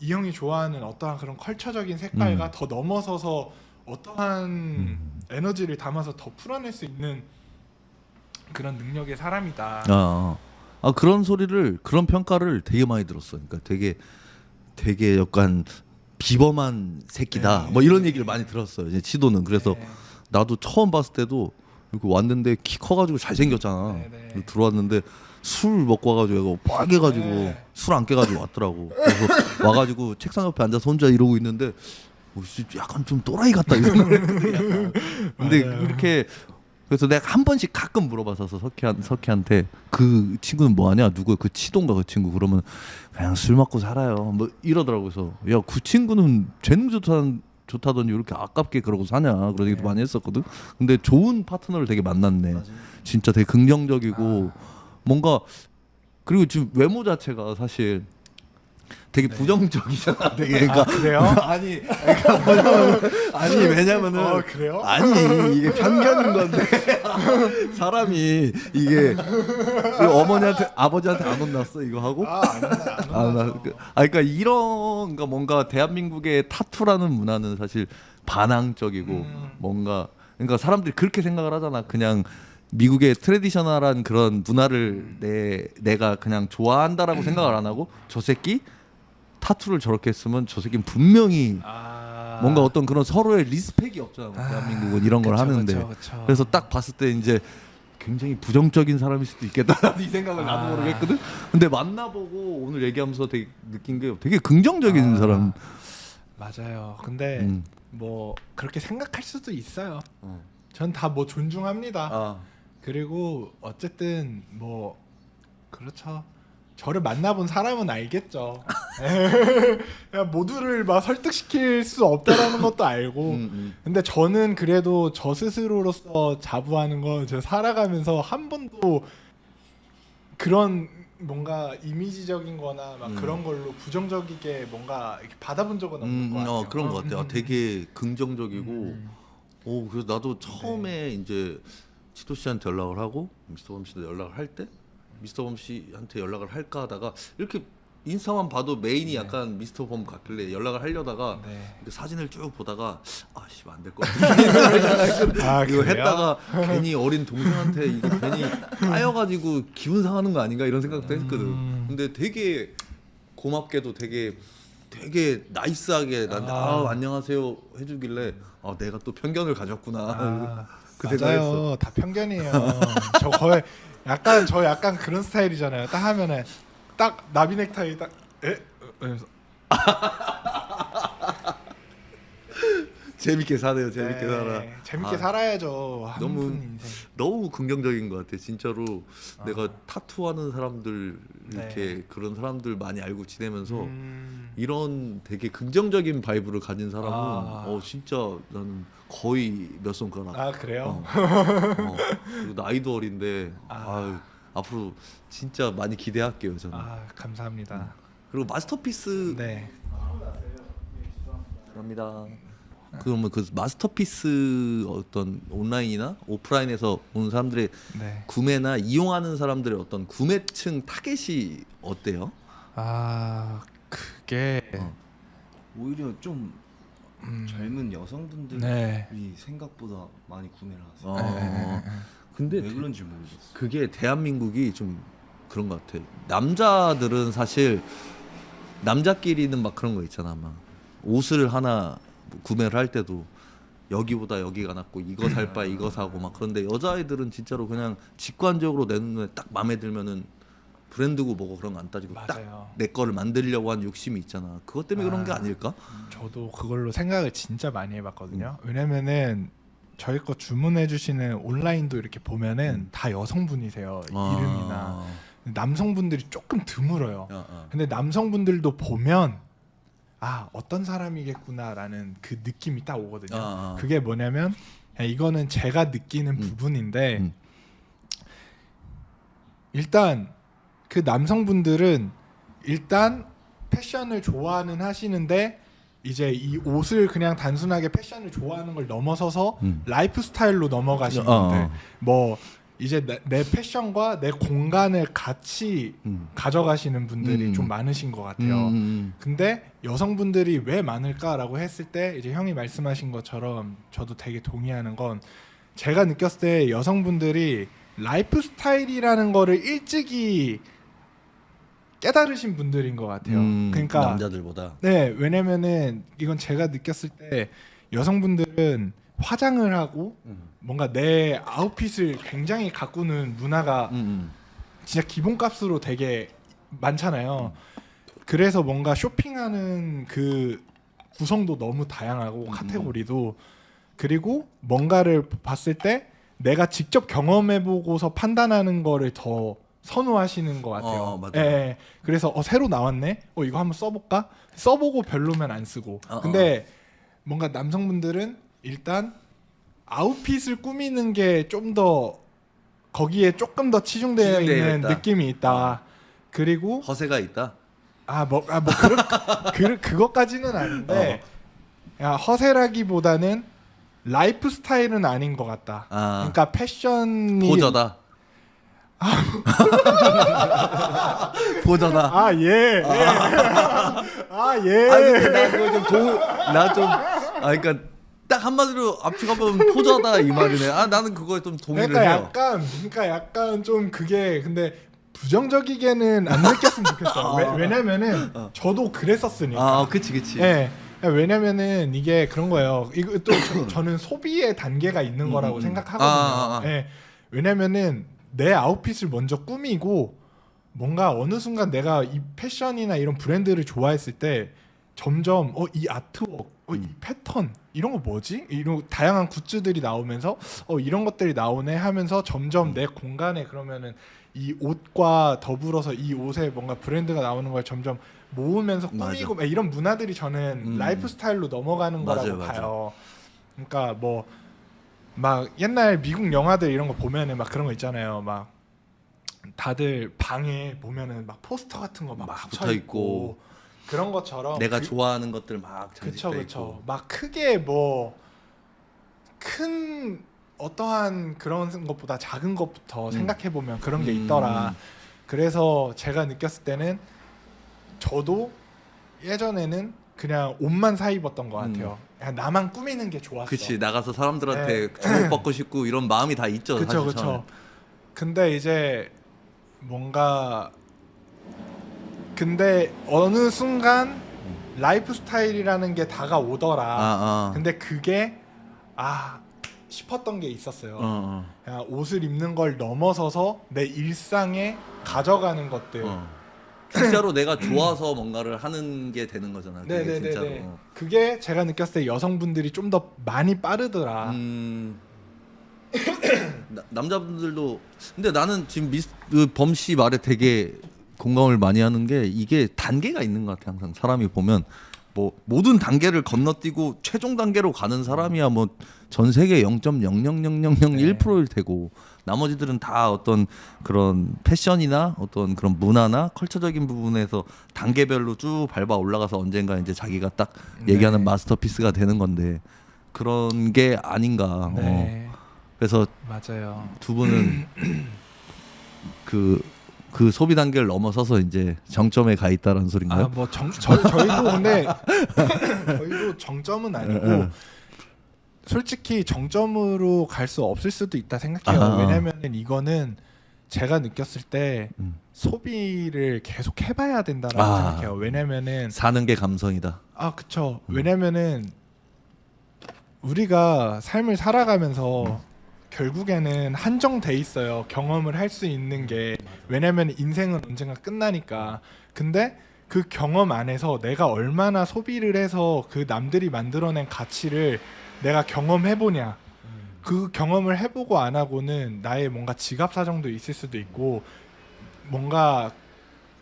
이 형이 좋아하는 어떠한 그런 컬처적인 색깔과 더 넘어서서 어떠한 에너지를 담아서 더 풀어낼 수 있는 그런 능력의 사람이다. 그런 소리를 그런 평가를 되게 많이 들었어. 그러니까 되게 약간 비범한 새끼다. 뭐 이런 얘기를 많이 들었어요. 이제 치도는. 그래서 나도 처음 봤을 때도 이렇게 왔는데 키 커가지고 잘생겼잖아. 들어왔는데 술 먹고 와가지고 빨개가지고 술 안 깨가지고 왔더라고. 그래서 와가지고 책상 옆에 앉아서 혼자 이러고 있는데 약간 좀 또라이 같다 이런 생각이. 근데 그렇게 그래서 내가 한 번씩 가끔 물어봤었어 석희한테 그 친구는 뭐하냐 누구 그 치동가 그 친구 그러면 그냥 술 먹고 살아요 뭐 이러더라고. 그래서 야 그 친구는 재능 좋다더니 이렇게 아깝게 그러고 사냐 그런 얘기도 많이 했었거든. 근데 좋은 파트너를 되게 만났네. 맞아요. 진짜 되게 긍정적이고 뭔가 그리고 지금 외모 자체가 사실 되게 부정적이잖아. 되게 그러니까 그래요? 아니 그러니까 아니 왜냐면은 그래요? 아니 이게 편견인 건데 사람이 이게 어머니한테 아버지한테 안 혼났어 이거 하고 안 혼났어. 그러니까 이런 거 뭔가 대한민국의 타투라는 문화는 사실 반항적이고 뭔가 그러니까 사람들이 그렇게 생각을 하잖아. 그냥 미국의 트레디셔널한 그런 문화를 내가 그냥 좋아한다라고 생각을 안 하고 저 새끼 타투를 저렇게 했으면 저 새끼는 분명히 뭔가 어떤 그런 서로의 리스펙이 없잖아. 대한민국은 이런 걸 하는데. 그쵸. 그래서 딱 봤을 때 이제 굉장히 부정적인 사람일 수도 있겠다 이 생각을 나도 모르겠거든. 근데 만나보고 오늘 얘기하면서 되게 느낀 게 되게 긍정적인 사람. 맞아요. 근데 뭐 그렇게 생각할 수도 있어요. 어. 전 다 뭐 존중합니다. 아. 그리고 어쨌든 뭐 그렇죠. 저를 만나본 사람은 알겠죠. 그냥 모두를 막 설득시킬 수 없다라는 것도 알고. 근데 저는 그래도 저 스스로로서 자부하는 건 제가 살아가면서 한 번도 그런 뭔가 이미지적인 거나 막 그런 걸로 부정적이게 뭔가 이렇게 받아본 적은 없는 것 같아요. 그런 것 같아요. 되게 긍정적이고. 그래서 나도 처음에 이제 치도 씨한테 연락을 하고 미스터 범 씨도 연락을 할 때 미스터 범 씨한테 연락을 할까 하다가 이렇게 인스타만 봐도 메인이 약간 미스터 범 같길래 연락을 하려다가 이렇게 사진을 쭉 보다가 아씨 안 될 것 같아. 이거 그래요? 했다가 괜히 어린 동생한테 이거 괜히 까여가지고 기분 상하는 거 아닌가 이런 생각도 했거든. 근데 되게 고맙게도 되게 나이스하게 나한테 안녕하세요 해주길래 내가 또 편견을 가졌구나. 그 생각했어. 맞아요. 다 편견이에요. 저 약간 그런 스타일이잖아요. 딱 하면은 딱 나비 넥타이 딱 이러면서 재밌게 사네요. 재밌게 살아. 재밌게 살아야죠. 한 너무 분 인생. 너무 긍정적인 것 같아. 진짜로 내가 타투하는 사람들 이렇게 그런 사람들 많이 알고 지내면서 이런 되게 긍정적인 바이브를 가진 사람은 진짜 나는 거의 몇 손가락. 그래요? 그리고 나이도 어린데 앞으로 진짜 많이 기대할게요 저는. 감사합니다. 그리고 마스터피스. 네. 감사합니다. 그러면 그 마스터피스 어떤 온라인이나 오프라인에서 온 사람들의 구매나 이용하는 사람들의 어떤 구매층 타겟이 어때요? 그게 오히려 좀 젊은 여성분들이 생각보다 많이 구매를 하세요. 근데 왜 그런지 모르겠어요. 그게 대한민국이 좀 그런 것 같아. 남자들은 사실 남자끼리는 막 그런 거 있잖아. 막 옷을 하나 구매를 할 때도 여기보다 여기가 낫고 이거 살 바에 이거 사고 막 그런데 여자애들은 진짜로 그냥 직관적으로 내 눈에 딱 마음에 들면은 브랜드고 뭐고 그런 거 안 따지고 맞아요. 딱 내 거를 만들려고 하는 욕심이 있잖아. 그것 때문에 그런 게 아닐까? 저도 그걸로 생각을 진짜 많이 해봤거든요. 왜냐면은 저희 거 주문해 주시는 온라인도 이렇게 보면은 다 여성분이세요. 이름이나 남성분들이 조금 드물어요. 근데 남성분들도 보면 어떤 사람이겠구나라는 그 느낌이 딱 오거든요. 그게 뭐냐면 이거는 제가 느끼는 부분인데 일단 그 남성분들은 일단 패션을 좋아하는 하시는데 이제 이 옷을 그냥 단순하게 패션을 좋아하는 걸 넘어서서 라이프 스타일로 넘어가시는 분들 뭐 이제 내 패션과 내 공간을 같이 가져가시는 분들이 좀 많으신 것 같아요. 근데 여성분들이 왜 많을까라고 했을 때 이제 형이 말씀하신 것처럼 저도 되게 동의하는 건 제가 느꼈을 때 여성분들이 라이프 스타일이라는 거를 일찍이 깨달으신 분들인 것 같아요. 그러니까 남자들보다. 네, 왜냐면은 이건 제가 느꼈을 때 여성분들은 화장을 하고 뭔가 내 아웃핏을 굉장히 가꾸는 문화가 진짜 기본값으로 되게 많잖아요. 그래서 뭔가 쇼핑하는 그 구성도 너무 다양하고 카테고리도 그리고 뭔가를 봤을 때 내가 직접 경험해보고서 판단하는 거를 더 선호하시는 것 같아요. 맞아요. 예, 그래서 새로 나왔네. 이거 한번 써볼까? 써보고 별로면 안 쓰고. 근데 뭔가 남성분들은 일단 아웃핏을 꾸미는 게 좀 더 거기에 조금 더 치중되어 있는 있다. 느낌이 있다. 그리고 허세가 있다. 그것까지는 아닌데 허세라기보다는 라이프 스타일은 아닌 것 같다. 그러니까 패션이 보저다. 보저다. 예. 근데 나 그거 좀 그러니까 딱 한마디로 압축하면 포저다 이 말이네. 나는 그거에 좀 동의를 해요. 그러니까 약간 좀 그게 근데 부정적이게는 안 느꼈으면 좋겠어. 왜냐면은 저도 그랬었으니까. 그치. 예. 왜냐면은 이게 그런 거예요. 이거 또 저는 소비의 단계가 있는 거라고 생각하거든요. 예. 왜냐면은 내 아웃핏을 먼저 꾸미고 뭔가 어느 순간 내가 이 패션이나 이런 브랜드를 좋아했을 때 점점 이 아트워크, 이 패턴 이런 거 뭐지? 이런 다양한 굿즈들이 나오면서 이런 것들이 나오네 하면서 점점 내 공간에 그러면은 이 옷과 더불어서 이 옷에 뭔가 브랜드가 나오는 걸 점점 모으면서 꾸미고 막 이런 문화들이 저는 라이프 스타일로 넘어가는 거라고 봐요. 그러니까 뭐 막 옛날 미국 영화들 이런 거 보면은 막 그런 거 있잖아요. 막 다들 방에 보면은 막 포스터 같은 거 막 붙어 있고 그런 것처럼 내가 좋아하는 것들 막 그쵸 장식돼 그쵸 있고. 막 크게 뭐 큰 어떠한 그런 것보다 작은 것부터 생각해 보면 그런 게 있더라. 그래서 제가 느꼈을 때는 저도 예전에는 그냥 옷만 사 입었던 것 같아요. 그냥 나만 꾸미는 게 좋았어. 그치, 나가서 사람들한테 주목받고 싶고 이런 마음이 다 있죠. 그쵸 사실 처음에. 그쵸. 근데 이제 뭔가 근데 어느 순간 라이프 스타일이라는 게 다가오더라. 근데 그게 싶었던 게 있었어요. 그냥 옷을 입는 걸 넘어서서 내 일상에 가져가는 것들. 진짜로 내가 좋아서 뭔가를 하는 게 되는 거잖아. 그게 진짜로. 네네네네. 그게 제가 느꼈을 때 여성분들이 좀 더 많이 빠르더라. 남자분들도 근데 나는 지금 그 범씨 말에 되게 공감을 많이 하는 게 이게 단계가 있는 것 같아. 항상 사람이 보면 뭐 모든 단계를 건너뛰고 최종 단계로 가는 사람이야 뭐 전 세계 0.00001%일 테고 나머지들은 다 어떤 그런 패션이나 어떤 그런 문화나 컬처적인 부분에서 단계별로 쭉 밟아 올라가서 언젠가 이제 자기가 딱 얘기하는 마스터피스가 되는 건데 그런 게 아닌가. 네. 그래서 맞아요. 두 분은 그 소비 단계를 넘어서서 이제 정점에 가 있다라는 소린가요? 뭐 저희도 근데 저희도 정점은 아니고 솔직히 정점으로 갈 수 없을 수도 있다 생각해요. 왜냐면은 이거는 제가 느꼈을 때 소비를 계속 해봐야 된다라고 생각해요. 왜냐면은 사는 게 감성이다. 그쵸. 왜냐면은 우리가 삶을 살아가면서 결국에는 한정돼 있어요. 경험을 할 수 있는 게. 왜냐면 인생은 언젠가 끝나니까. 근데 그 경험 안에서 내가 얼마나 소비를 해서 그 남들이 만들어낸 가치를 내가 경험해보냐. 그 경험을 해보고 안 하고는 나의 뭔가 지갑 사정도 있을 수도 있고 뭔가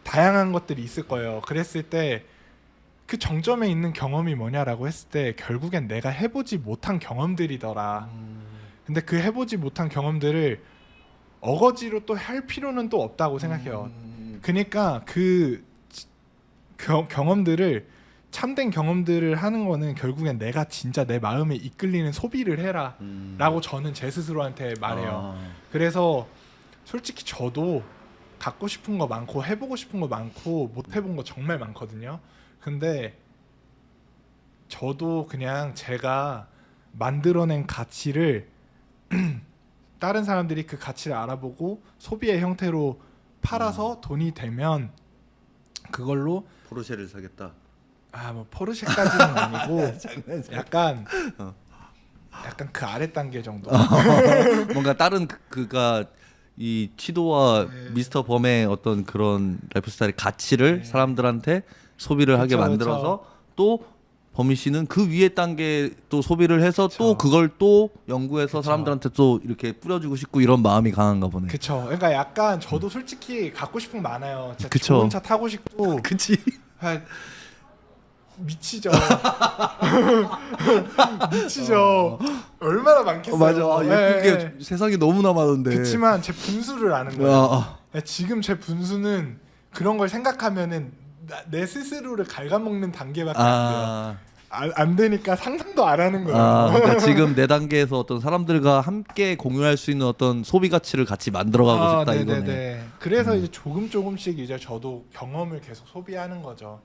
다양한 것들이 있을 거예요. 그랬을 때 그 정점에 있는 경험이 뭐냐라고 했을 때 결국엔 내가 해보지 못한 경험들이더라. 근데 그 해보지 못한 경험들을 어거지로 또 할 필요는 또 없다고 생각해요. 그러니까 그 경험들을 참된 경험들을 하는 거는 결국엔 내가 진짜 내 마음에 이끌리는 소비를 해라 라고 저는 제 스스로한테 말해요. 그래서 솔직히 저도 갖고 싶은 거 많고 해보고 싶은 거 많고 못 해본 거 정말 많거든요. 근데 저도 그냥 제가 만들어낸 가치를 다른 사람들이 그 가치를 알아보고 소비의 형태로 팔아서 돈이 되면 그걸로 포르쉐를 사겠다. 뭐 포르쉐까지는 아니고 약간 그 아래 단계 정도. 뭔가 다른 그가 이 치도와 미스터 범의 어떤 그런 라이프 스타일의 가치를 사람들한테 소비를 하게 만들어서 또 범희 씨는 그 위에 단계 또 소비를 해서 또 그걸 또 연구해서 사람들한테 또 이렇게 뿌려주고 싶고 이런 마음이 강한가 보네. 그쵸. 그러니까 약간 저도 솔직히 갖고 싶은 거 많아요. 진짜 그쵸. 좋은 차 타고 싶고. 그치. 미치죠. 미치죠. 얼마나 많겠어요. 맞아. 예쁜 게 네. 세상에 너무나 많은데. 그렇지만 제 분수를 아는 거예요. 지금 제 분수는 그런 걸 생각하면은 내 스스로를 갉아먹는 단계밖에 안 돼요. 안 되니까 상상도 안 하는 거예요. 그러니까 지금 내 단계에서 어떤 사람들과 함께 공유할 수 있는 어떤 소비 가치를 같이 만들어가고 싶다 이거네. 그래서 이제 조금씩 이제 저도 경험을 계속 소비하는 거죠.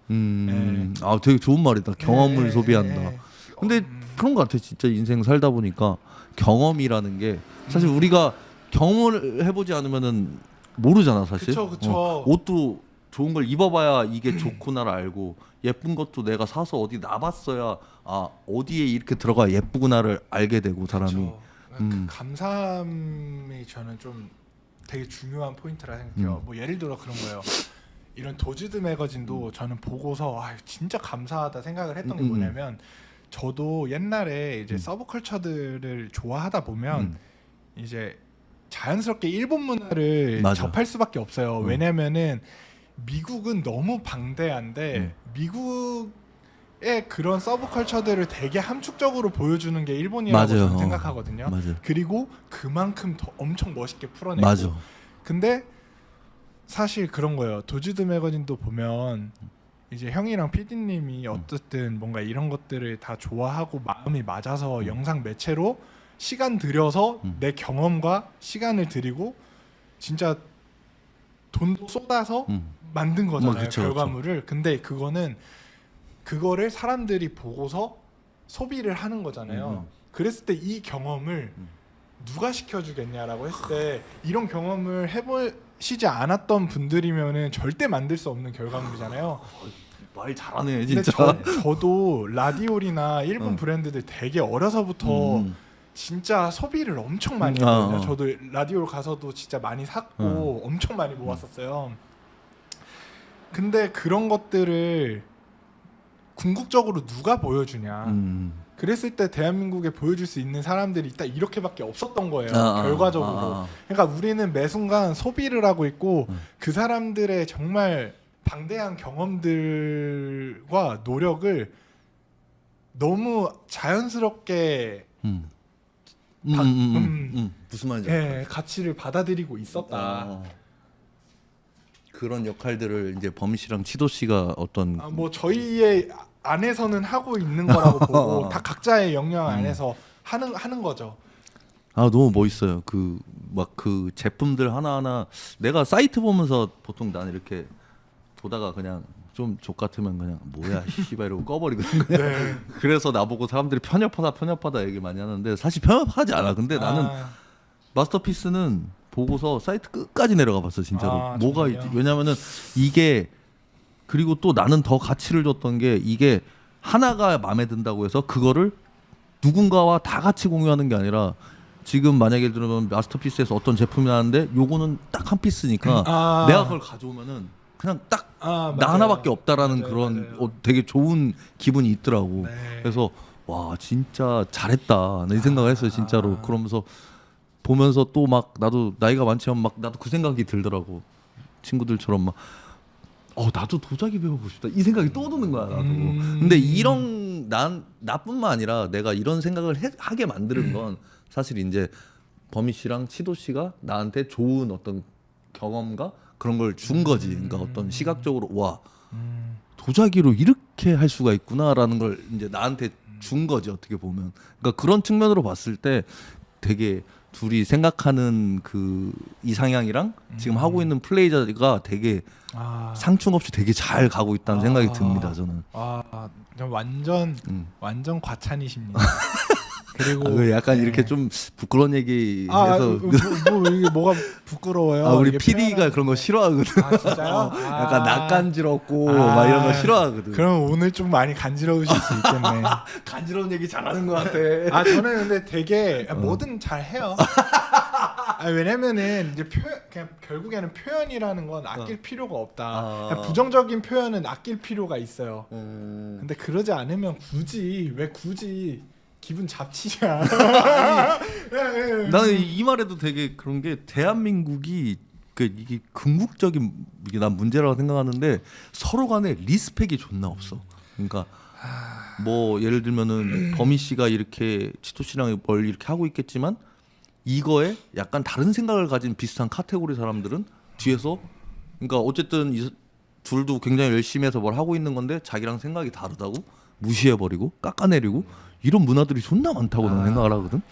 되게 좋은 말이다. 경험을 소비한다. 근데 그런 것 같아. 진짜 인생 살다 보니까 경험이라는 게 사실 우리가 경험을 해보지 않으면은 모르잖아 사실. 그쵸. 옷도 좋은 걸 입어봐야 이게 좋구나를 알고 예쁜 것도 내가 사서 어디 놔봤어야 아 어디에 이렇게 들어가 예쁘구나를 알게 되고 사람이 그 감사함이 저는 좀 되게 중요한 포인트라 생각해요. 뭐 예를 들어 그런 거예요. 이런 도즈드 매거진도 저는 보고서 아 진짜 감사하다 생각을 했던 게 뭐냐면 저도 옛날에 이제 서브컬처들을 좋아하다 보면 이제 자연스럽게 일본 문화를 맞아. 접할 수밖에 없어요. 왜냐면은 미국은 너무 방대한데 미국의 그런 서브컬처들을 되게 함축적으로 보여주는 게 일본이라고 맞아요. 저는 생각하거든요. 맞아. 그리고 그만큼 더 엄청 멋있게 풀어내고. 맞아. 근데 사실 그런 거예요. 도즈드 매거진도 보면 이제 형이랑 PD님이 어쨌든 뭔가 이런 것들을 다 좋아하고 마음이 맞아서 영상 매체로 시간 들여서 내 경험과 시간을 들이고 진짜 돈도 쏟아서 만든 거잖아요. 그쵸, 결과물을. 근데 그거는 그거를 사람들이 보고서 소비를 하는 거잖아요. 그랬을 때 이 경험을 누가 시켜주겠냐라고 했을 때 이런 경험을 해보시지 않았던 분들이면은 절대 만들 수 없는 결과물이잖아요. 말 잘하네 근데 진짜. 저도 라디올이나 일본 브랜드들 되게 어려서부터 진짜 소비를 엄청 많이 했거든요. 저도 라디올 가서도 진짜 많이 샀고 엄청 많이 모았었어요. 근데 그런 것들을 궁극적으로 누가 보여주냐. 그랬을 때 대한민국에 보여줄 수 있는 사람들이 딱 이렇게밖에 없었던 거예요. 결과적으로. 그러니까 우리는 매 순간 소비를 하고 있고 그 사람들의 정말 방대한 경험들과 노력을 너무 자연스럽게 무슨 말인지 예, 가치를 받아들이고 있었다. 그런 역할들을 이제 범 씨랑 치도 씨가 어떤 뭐 저희의 안에서는 하고 있는 거라고 보고 다 각자의 영역 안에서 하는 거죠. 아 너무 멋있어요. 그 막 그 제품들 하나하나 내가 사이트 보면서 보통 나는 이렇게 보다가 그냥 좀 족 같으면 그냥 뭐야 씨발 이러고 꺼버리거든 그냥. 네. 그래서 나보고 사람들이 편협하다 얘기 많이 하는데 사실 편협하지 않아. 근데 나는 마스터피스는 보고서 사이트 끝까지 내려가 봤어 진짜로. 뭐가 정말요? 있지? 왜냐면은 이게 그리고 또 나는 더 가치를 줬던 게 이게 하나가 마음에 든다고 해서 그거를 누군가와 다 같이 공유하는 게 아니라 지금 만약에 들으면 마스터피스에서 어떤 제품이 나왔는데 요거는 딱 한 피스니까 내가 그걸 가져오면은 그냥 딱 나 하나밖에 없다라는 그런 되게 좋은 기분이 있더라고. 네. 그래서 와 진짜 잘했다 이 생각을 했어요 진짜로. 그러면서 보면서 또 막 나도 나이가 많지만 막 나도 그 생각이 들더라고. 친구들처럼 막 나도 도자기 배워보고 싶다 이 생각이 또 드는 거야 나도. 근데 이런 나뿐만 아니라 내가 이런 생각을 하게 만드는 건 사실 이제 범희 씨랑 치도 씨가 나한테 좋은 어떤 경험과 그런 걸 준 거지. 그러니까 어떤 시각적으로 와 도자기로 이렇게 할 수가 있구나라는 걸 이제 나한테 준 거지 어떻게 보면. 그러니까 그런 측면으로 봤을 때 되게 둘이 생각하는 그 이상향이랑 지금 하고 있는 플레이자가 되게 상충 없이 되게 잘 가고 있다는 생각이 듭니다 저는. 완전 과찬이십니다. 그리고 약간 네. 이렇게 좀 부끄러운 얘기해서 뭐 이게 뭐가 부끄러워요? 우리 이게 PD가 그런 거 싫어하거든. 진짜요? 약간 낯간지럽고 막 이런 거 싫어하거든. 그럼 오늘 좀 많이 간지러우실 수 있겠네. 간지러운 얘기 잘하는 것 같아. 저는 근데 되게 뭐든 잘 해요. 왜냐면은 이제 그냥 결국에는 표현이라는 건 아낄 필요가 없다. 그냥 부정적인 표현은 아낄 필요가 있어요. 근데 그러지 않으면 왜 굳이 기분 잡치냐. 나는 이 말에도 되게 그런 게 대한민국이 이게 궁극적인 이게 난 문제라고 생각하는데 서로 간에 리스펙이 존나 없어. 그러니까 뭐 예를 들면은 범희 씨가 이렇게 치토 씨랑 뭘 이렇게 하고 있겠지만 이거에 약간 다른 생각을 가진 비슷한 카테고리 사람들은 뒤에서 그러니까 어쨌든 둘도 굉장히 열심히 해서 뭘 하고 있는 건데 자기랑 생각이 다르다고 무시해버리고 깎아내리고 이런 문화들이 존나 많다고 나는 생각을 하거든.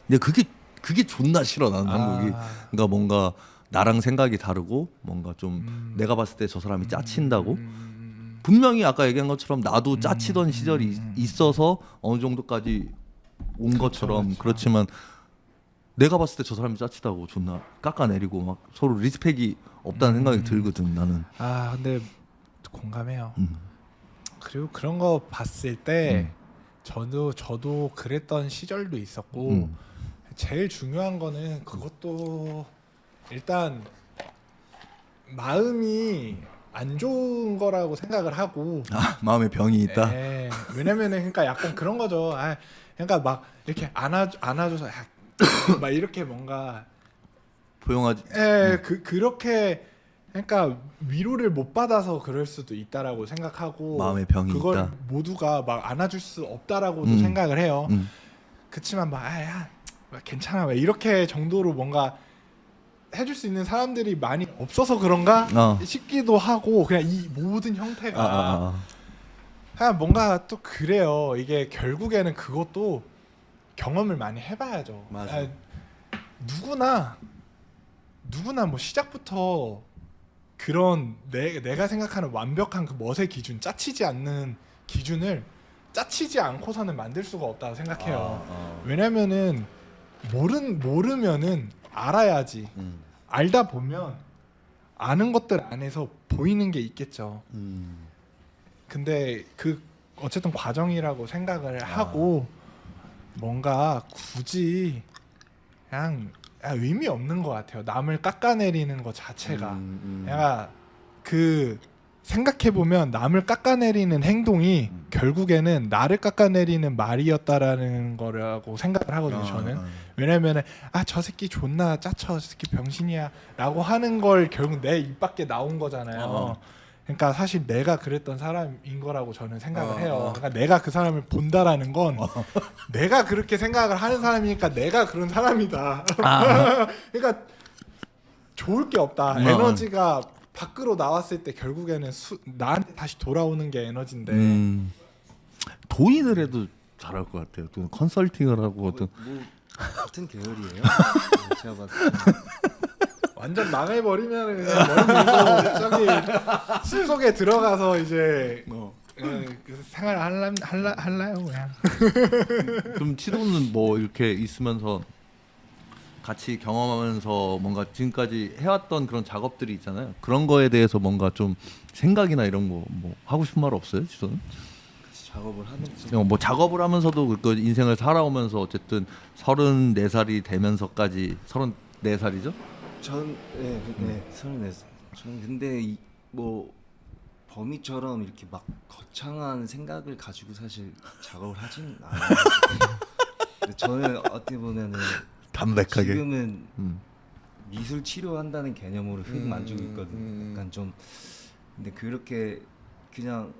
근데 그게 존나 싫어 나는 한국이. 그러니까 뭔가 나랑 생각이 다르고 뭔가 좀 내가 봤을 때 저 사람이 짜친다고. 분명히 아까 얘기한 것처럼 나도 짜치던 시절이 있어서 어느 정도까지 온 것처럼 그렇지만 내가 봤을 때 저 사람이 짜치다고 존나 깎아내리고 막 서로 리스펙이 없다는 생각이 들거든 나는. 아 근데 공감해요. 음. 그리고 그런 거 봤을 때 음. 저도 그랬던 시절도 있었고 음. 제일 중요한 거는 그것도 일단 마음이 안 좋은 거라고 생각을 하고 아 마음에 병이 있다. 왜냐면은 그러니까 약간 그런 거죠. 그러니까 막 이렇게 안아줘서 막 이렇게 뭔가 포용하지. 그렇게 그러니까 위로를 못 받아서 그럴 수도 있다라고 생각하고 마음에 병이 그걸 있다. 모두가 막 안아줄 수 없다라고도 음. 생각을 해요. 음. 그치만 막 괜찮아 왜 이렇게 정도로 뭔가 해줄 수 있는 사람들이 많이 없어서 그런가 싶기도 하고 그냥 이 모든 형태가 그냥 뭔가 또 그래요. 이게 결국에는 그것도 경험을 많이 해봐야죠. 맞아. 누구나 뭐 시작부터 그런 내가 생각하는 완벽한 그 멋의 기준, 짜치지 않는 기준을 짜치지 않고서는 만들 수가 없다고 생각해요. 왜냐면은 모르면은 알아야지. 알다 보면 아는 것들 안에서 보이는 게 있겠죠. 근데 그 어쨌든 과정이라고 생각을 하고 뭔가 굳이 그냥 의미 없는 것 같아요. 남을 깎아내리는 것 자체가. 내가 그 생각해 보면 남을 깎아내리는 행동이 결국에는 나를 깎아내리는 말이었다라는 거라고 생각을 하거든요. 저는 왜냐면은 저 새끼 존나 짜쳐, 저 새끼 병신이야라고 하는 걸 결국 내 입 밖에 나온 거잖아요. 그러니까 사실 내가 그랬던 사람인 거라고 저는 생각을 해요. 그러니까 내가 그 사람을 본다라는 건 내가 그렇게 생각을 하는 사람이니까 내가 그런 사람이다. 그러니까 좋을 게 없다. 에너지가 밖으로 나왔을 때 결국에는 나한테 다시 돌아오는 게 에너지인데. 도인을 해도 잘할 것 같아요. 또 컨설팅을 하고 어떤 뭐 같은 계열이에요. 제가 봤을 때. 완전 망해버리면 그냥 머리 밀고 저기 숲속에 들어가서 이제 그 생활 할라요 그냥. 좀 치도는 뭐 이렇게 있으면서 같이 경험하면서 뭔가 지금까지 해왔던 그런 작업들이 있잖아요. 그런 거에 대해서 뭔가 좀 생각이나 이런 거 뭐 하고 싶은 말 없어요, 치도는? 같이 작업을 하면서 뭐 작업을 하면서도 그 인생을 살아오면서 어쨌든 34살이 되면서까지 34살이죠? 네, 34살. 저는 근데 뭐 범이처럼 이렇게 막 거창한 생각을 가지고 사실 작업을 하진 않아요. 근데 저는 어떻게 보면은 담백하게. 지금은 미술 치료한다는 개념으로 휙 만지고 있거든요. 약간 좀 근데 그렇게 그냥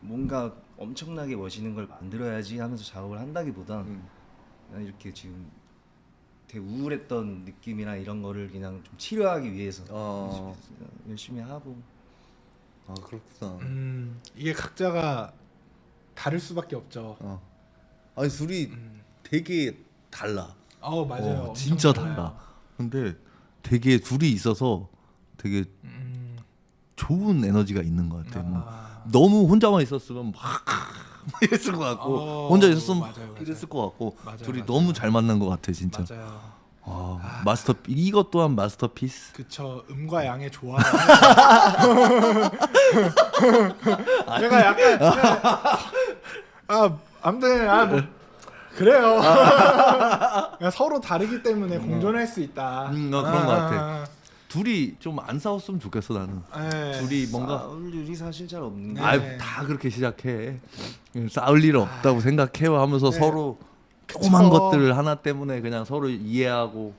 뭔가 엄청나게 멋있는 걸 만들어야지 하면서 작업을 한다기보단 그냥 이렇게 지금 되게 우울했던 느낌이나 이런 거를 그냥 좀 치료하기 위해서 열심히 하고. 그렇구나. 이게 각자가 다를 수밖에 없죠. 아니 둘이 되게 달라. 맞아요. 엄청 진짜 달라요. 달라. 근데 되게 둘이 있어서 되게 좋은 에너지가 있는 것 같아. 뭐 너무 혼자만 있었으면 막 이랬을 것 같고 혼자 있었으면 맞아요. 이랬을 것 같고 맞아요, 둘이 맞아요. 너무 잘 맞는 것 같아 진짜. 맞아요. 마스터 이것 또한 마스터피스. 그쵸. 음과 양의 조화를 제가 약간 아무튼 뭐 그래요. 그냥 서로 다르기 때문에 공존할 수 있다. 그런 것 같아. 둘이 좀 안 싸웠으면 좋겠어 나는. 둘이 뭔가 싸울 일이 사실 잘 없는 게 다 그렇게 시작해. 싸울 일 없다고 생각해요 하면서 네. 서로 조그만 것들 하나 때문에 그냥 서로 이해하고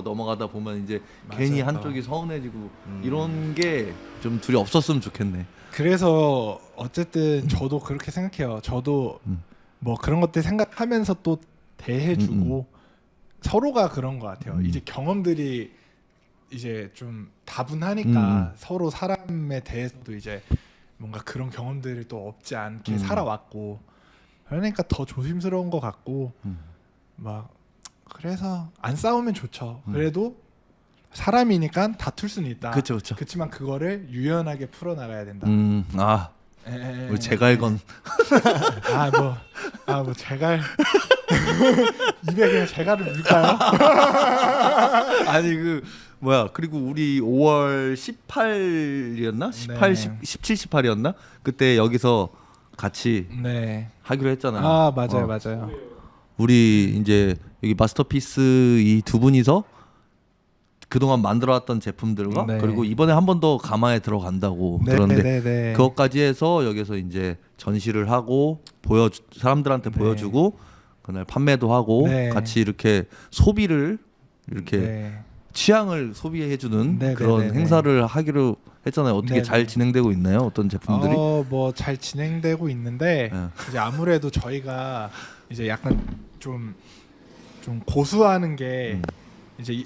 넘어가다 보면 이제 괜히 맞아요. 한쪽이 서운해지고 이런 게 좀 둘이 없었으면 좋겠네. 그래서 어쨌든 저도 그렇게 생각해요. 저도 뭐 그런 것들 생각하면서 또 대해주고 서로가 그런 것 같아요. 이제 경험들이 이제 좀 다분하니까 서로 사람에 대해서도 이제 뭔가 그런 경험들이 또 없지 않게 살아왔고 그러니까 더 조심스러운 것 같고 막 그래서 안 싸우면 좋죠. 그래도 사람이니까 다툴 수는 있다. 그쵸. 그렇지만 그거를 유연하게 풀어 나가야 된다. 우리 제갈건 뭐 제갈 입에 그냥 재갈을 물까요? 아니 그 뭐야 그리고 우리 5월 18이었나? 18, 네. 17, 18이었나? 그때 여기서 같이 네. 하기로 했잖아요. 아 맞아요, 어. 맞아요. 우리 이제 여기 마스터피스 이 두 분이서 그동안 만들어왔던 제품들과 네. 그리고 이번에 한 번 더 가마에 들어간다고 네, 들었는데 네, 네. 그것까지 해서 여기서 이제 전시를 하고 사람들한테 네. 보여주고 그날 판매도 하고 네. 같이 이렇게 소비를 이렇게 네. 취향을 소비해주는 네, 그런 네, 네, 행사를 하기로 했잖아요. 어떻게 네, 잘 네. 진행되고 있나요? 어떤 제품들이? 뭐 잘 진행되고 있는데 네. 이제 아무래도 저희가 이제 약간 좀 고수하는 게 이제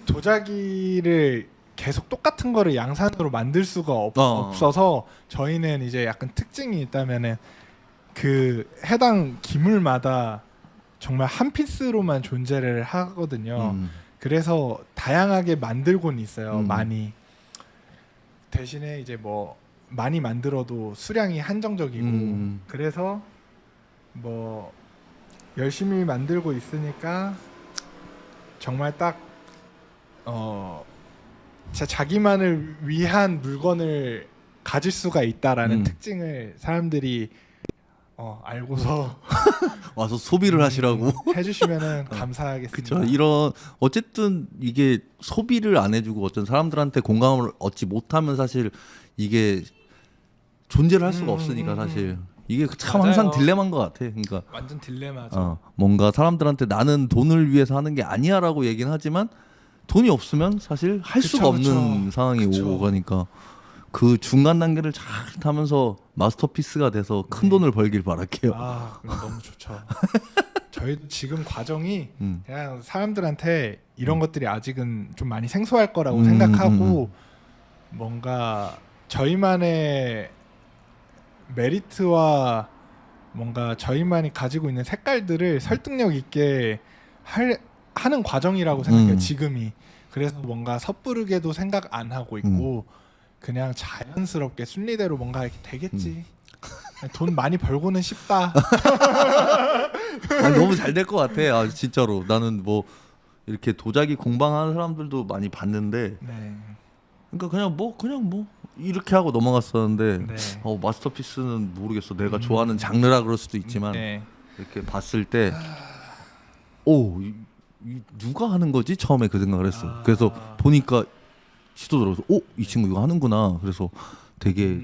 도자기를 계속 똑같은 거를 양산으로 만들 수가 없어서 저희는 이제 약간 특징이 있다면은 그 해당 기물마다 정말 한 피스로만 존재를 하거든요. 그래서 다양하게 만들고는 있어요. 많이. 대신에 이제 뭐 많이 만들어도 수량이 한정적이고 그래서 뭐 열심히 만들고 있으니까 정말 딱 진짜 자기만을 위한 물건을 가질 수가 있다라는 특징을 사람들이 알고서 와서 소비를 하시라고. 해주시면은 감사하겠습니다. 그렇죠. 이런 어쨌든 이게 소비를 안 해주고 어떤 사람들한테 공감을 얻지 못하면 사실 이게 존재를 할 수가 없으니까 사실 이게 참 맞아요. 항상 딜레마인 것 같아. 그러니까 완전 딜레마죠. 뭔가 사람들한테 나는 돈을 위해서 하는 게 아니야라고 얘기는 하지만 돈이 없으면 사실 할 그쵸, 수가 없는 그쵸. 상황이 그쵸. 오고 가니까 그 중간 단계를 잘 타면서 마스터피스가 돼서 큰 돈을 벌길 바랄게요. 그럼 너무 좋죠. 저희 지금 과정이 음. 그냥 사람들한테 이런 것들이 아직은 좀 많이 생소할 거라고 생각하고 뭔가 저희만의 메리트와 뭔가 저희만이 가지고 있는 색깔들을 설득력 있게 하는 과정이라고 생각해요. 지금이. 그래서 뭔가 섭부르게도 생각 안 하고 있고 그냥 자연스럽게 순리대로 뭔가 이렇게 되겠지. 돈 많이 벌고는 싶다. 너무 잘 될 것 같아. 진짜로 나는 뭐 이렇게 도자기 공방하는 사람들도 많이 봤는데 네. 그러니까 그냥 뭐 이렇게 하고 넘어갔었는데 네. 마스터피스는 모르겠어. 내가 좋아하는 장르라 그럴 수도 있지만 네. 이렇게 봤을 때 누가 하는 거지? 처음에 그 생각을 했어. 그래서 보니까 시도 들어서 이 친구 이거 하는구나. 그래서 되게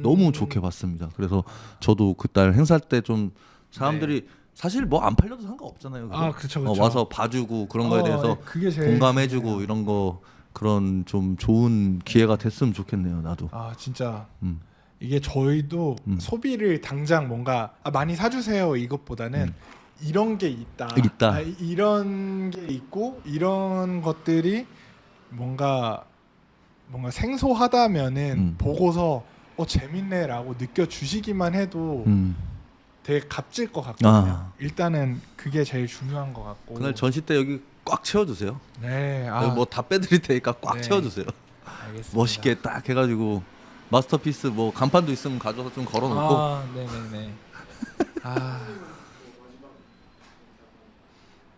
너무 좋게 봤습니다. 그래서 저도 그날 행사 때 좀 사람들이 사실 뭐 안 팔려도 상관없잖아요. 그죠? 그쵸. 와서 봐주고 그런 거에 대해서 그게 제일 공감해주고 중요해요. 이런 거 그런 좀 좋은 기회가 됐으면 좋겠네요. 나도. 진짜 음. 이게 저희도 소비를 당장 뭔가 많이 사주세요 이것보다는 이런 게 있다. 이런 게 있고 이런 것들이 뭔가 생소하다면은 보고서 재밌네라고 느껴주시기만 해도 되게 값질 것 같거든요. 일단은 그게 제일 중요한 것 같고. 그날 전시 때 여기 꽉 채워주세요. 네. 여기 뭐 다 빼드릴 테니까 꽉 네. 채워주세요. 알겠습니다. 멋있게 딱 해가지고 마스터피스 뭐 간판도 있으면 가져서 좀 걸어놓고 네네네.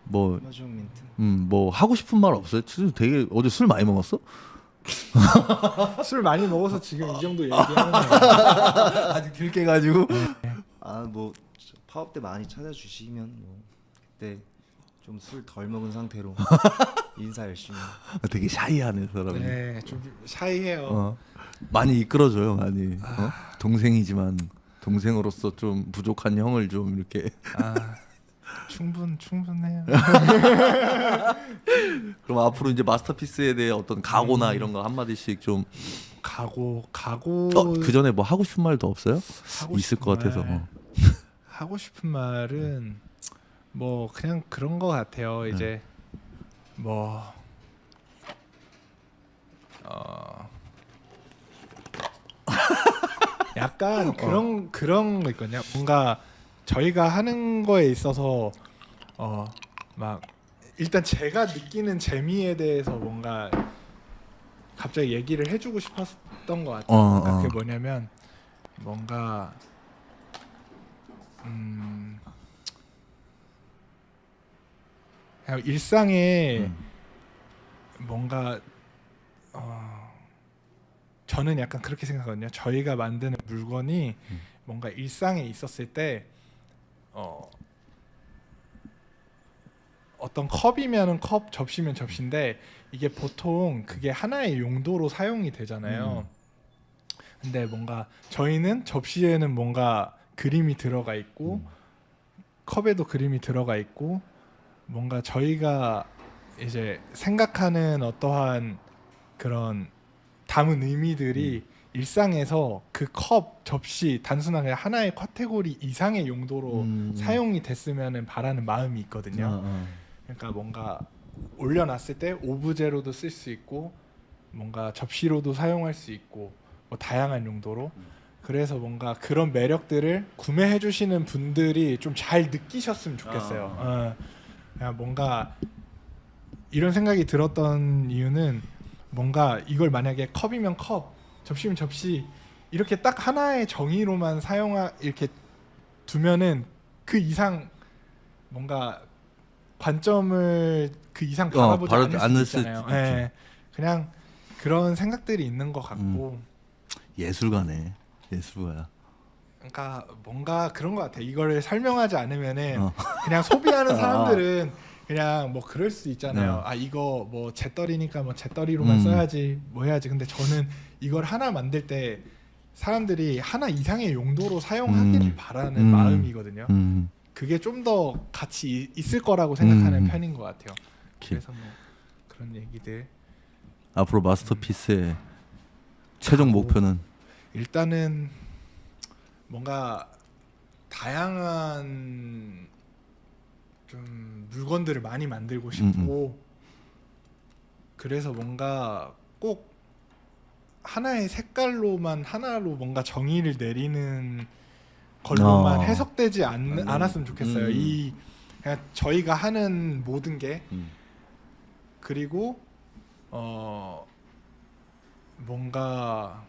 뭐 마지막 멘트. 뭐 하고 싶은 말 없어요? 되게 어제 술 많이 먹었어? 술 많이 먹어서 지금 이 정도 얘기하는 거예요. 아직 들게 가지고 뭐 파업 때 많이 찾아주시면 뭐 그때 좀 술 덜 먹은 상태로 인사 열심히. 되게 샤이하네 사람이. 네, 좀 샤이해요. 많이 이끌어줘요. 많이 동생이지만 동생으로서 좀 부족한 형을 좀 이렇게. 충분해요. 그럼 앞으로 이제 마스터피스에 대해 어떤 각오나 이런 거 한마디씩 좀. 각오 그 전에 뭐 하고 싶은 말도 없어요? 하고 있을 싶은 것 같아서. 말. 하고 싶은 말은 뭐 그냥 그런 거 같아요. 이제 뭐 약간 그런 거 있거든요. 뭔가 저희가 하는 거에 있어서 막 일단 제가 느끼는 재미에 대해서 뭔가 갑자기 얘기를 해주고 싶었던 것 같아요. 그러니까 그게 뭐냐면 뭔가 그냥 일상에 뭔가 저는 약간 그렇게 생각하거든요. 저희가 만드는 물건이 뭔가 일상에 있었을 때 어떤 컵이면은 컵, 접시면 접시인데 이게 보통 그게 하나의 용도로 사용이 되잖아요. 근데 뭔가 저희는 접시에는 뭔가 그림이 들어가 있고 컵에도 그림이 들어가 있고 뭔가 저희가 이제 생각하는 어떠한 그런 담은 의미들이 일상에서 그 컵, 접시 단순한 그냥 하나의 카테고리 이상의 용도로 사용이 됐으면 바라는 마음이 있거든요. 그러니까 뭔가 올려놨을 때 오브제로도 쓸 수 있고 뭔가 접시로도 사용할 수 있고 뭐 다양한 용도로 그래서 뭔가 그런 매력들을 구매해 주시는 분들이 좀 잘 느끼셨으면 좋겠어요. 그냥 뭔가 이런 생각이 들었던 이유는 뭔가 이걸 만약에 컵이면 컵, 접시면 접시 이렇게 딱 하나의 정의로만 이렇게 두면은 그 이상 뭔가 관점을 그 이상 바라보지 않을 수 있잖아요. 네. 그냥 그런 생각들이 있는 것 같고 예술가네. 예술가야. 그러니까 뭔가 그런 것 같아. 이거를 설명하지 않으면은 그냥 소비하는 사람들은 그냥 뭐 그럴 수 있잖아요. 아 이거 뭐 잿더리니까 뭐 잿더리로만 써야지 뭐 해야지. 근데 저는 이걸 하나 만들 때 사람들이 하나 이상의 용도로 사용하기를 바라는 마음이거든요. 그게 좀 더 가치 있을 거라고 생각하는 편인 것 같아요. 그래서 뭐 그런 얘기들. 앞으로 마스터피스의 최종 목표는 일단은 뭔가 다양한 좀 물건들을 많이 만들고 싶고 그래서 뭔가 꼭 하나의 색깔로만 하나로 뭔가 정의를 내리는 걸로만 해석되지 않았으면 좋겠어요. 이 그냥 저희가 하는 모든 게 그리고 뭔가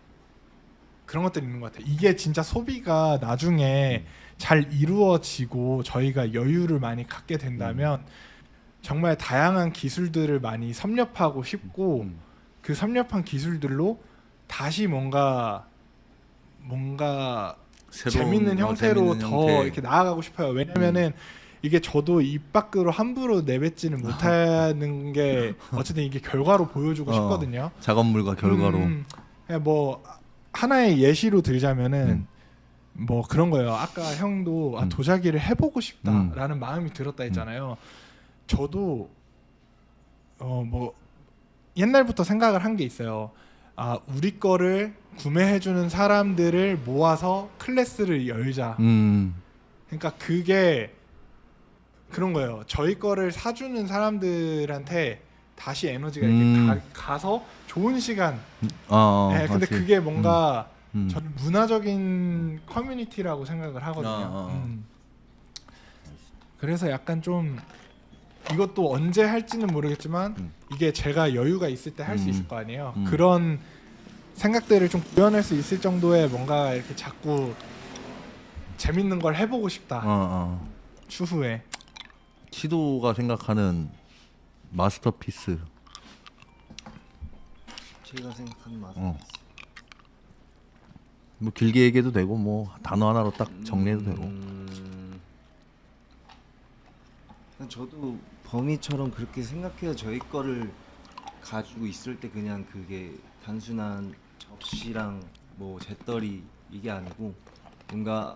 그런 것들이 있는 것 같아요. 이게 진짜 소비가 나중에 잘 이루어지고 저희가 여유를 많이 갖게 된다면 정말 다양한 기술들을 많이 섭렵하고 싶고 그 섭렵한 기술들로 다시 뭔가 재밌는 형태로 더 이렇게 나아가고 싶어요. 왜냐면은 이게 저도 입 밖으로 함부로 내뱉지는 못하는 게 어쨌든 이게 결과로 보여주고 싶거든요. 작업물과 결과로. 그냥 뭐 하나의 예시로 들자면은 뭐 그런 거예요. 아까 형도 도자기를 해보고 싶다라는 마음이 들었다 했잖아요. 저도 뭐 옛날부터 생각을 한 게 있어요. 아 우리 거를 구매해주는 사람들을 모아서 클래스를 열자. 그러니까 그게 그런 거예요. 저희 거를 사주는 사람들한테 다시 에너지가 이렇게 가서 좋은 시간. 네, 근데 그게 뭔가 저는 문화적인 커뮤니티라고 생각을 하거든요. 그래서 약간 좀 이것도 언제 할지는 모르겠지만 이게 제가 여유가 있을 때 할 수 있을 거 아니에요. 그런 생각들을 좀 구현할 수 있을 정도의 뭔가 이렇게 자꾸 재밌는 걸 해보고 싶다. 추후에. 시도가 생각하는 마스터피스. 제가 생각하는 마스터피스. 뭐 길게 얘기해도 되고 뭐 단어 하나로 딱 정리해도 되고. 저도 범위처럼 그렇게 생각해요. 저희 거를 가지고 있을 때 그냥 그게 단순한 접시랑 뭐 잿더리 이게 아니고 뭔가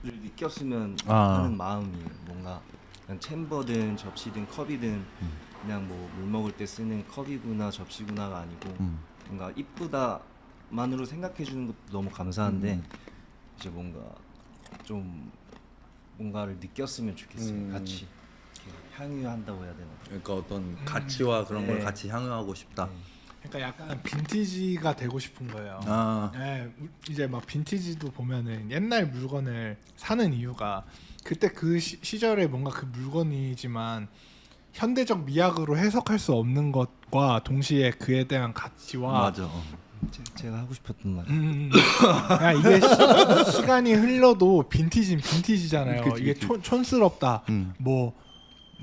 를 느꼈으면 하는 마음이에요. 뭔가 그냥 챔버든 접시든 컵이든 그냥 뭐 물 먹을 때 쓰는 컵이구나 접시구나가 아니고 뭔가 이쁘다만으로 생각해 주는 것도 너무 감사한데 이제 뭔가 좀 뭔가를 느꼈으면 좋겠어요. 같이 이렇게 향유한다고 해야 되나? 그러니까 어떤 가치와 그런 걸 네. 같이 향유하고 싶다. 그러니까 약간 빈티지가 되고 싶은 거예요. 네, 이제 막 빈티지도 보면은 옛날 물건을 사는 이유가 그때 그 시절에 뭔가 그 물건이지만 현대적 미학으로 해석할 수 없는 것과 동시에 그에 대한 가치와 맞아. 제가 하고 싶었던 말. 그냥 이게 시간이 흘러도 빈티지는 빈티지잖아요. 그치, 이게 그치. 촌스럽다. 뭐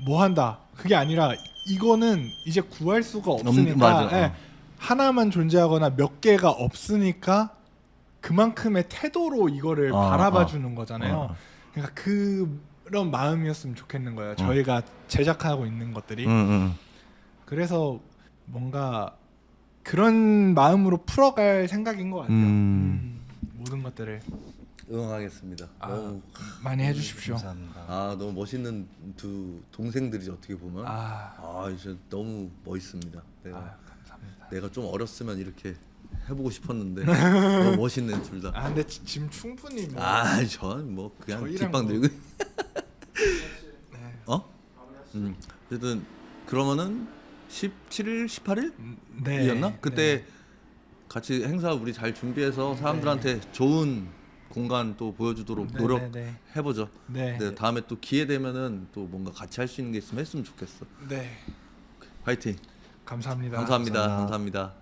뭐 한다 그게 아니라 이거는 이제 구할 수가 맞아. 없으니까 예, 하나만 존재하거나 몇 개가 없으니까 그만큼의 태도로 이거를 바라봐 주는 거잖아요. 그러니까 그런 마음이었으면 좋겠는 거예요. 저희가 제작하고 있는 것들이. 그래서 뭔가 그런 마음으로 풀어갈 생각인 것 같아요. 모든 것들을 응원하겠습니다. 너무 많이 해주십시오. 감사합니다. 너무 멋있는 두 동생들이죠 어떻게 보면. 아, 진짜 너무 멋있습니다. 감사합니다. 내가 좀 어렸으면 이렇게 해보고 싶었는데 너무 멋있네 둘 다. 근데 지금 충분히 뭐 전 뭐 그냥 저희랑 뒷방 뭐- 들고. 네. 어쨌든 그러면은 17일, 18일 네. 이었나? 그때 네. 같이 행사 우리 잘 준비해서 사람들한테 좋은 공간 또 보여주도록 네, 노력해보죠. 네. 네, 다음에 또 기회 되면은 또 뭔가 같이 할 수 있는 게 있으면 했으면 좋겠어. 네. 화이팅. 감사합니다. 감사합니다. 감사합니다.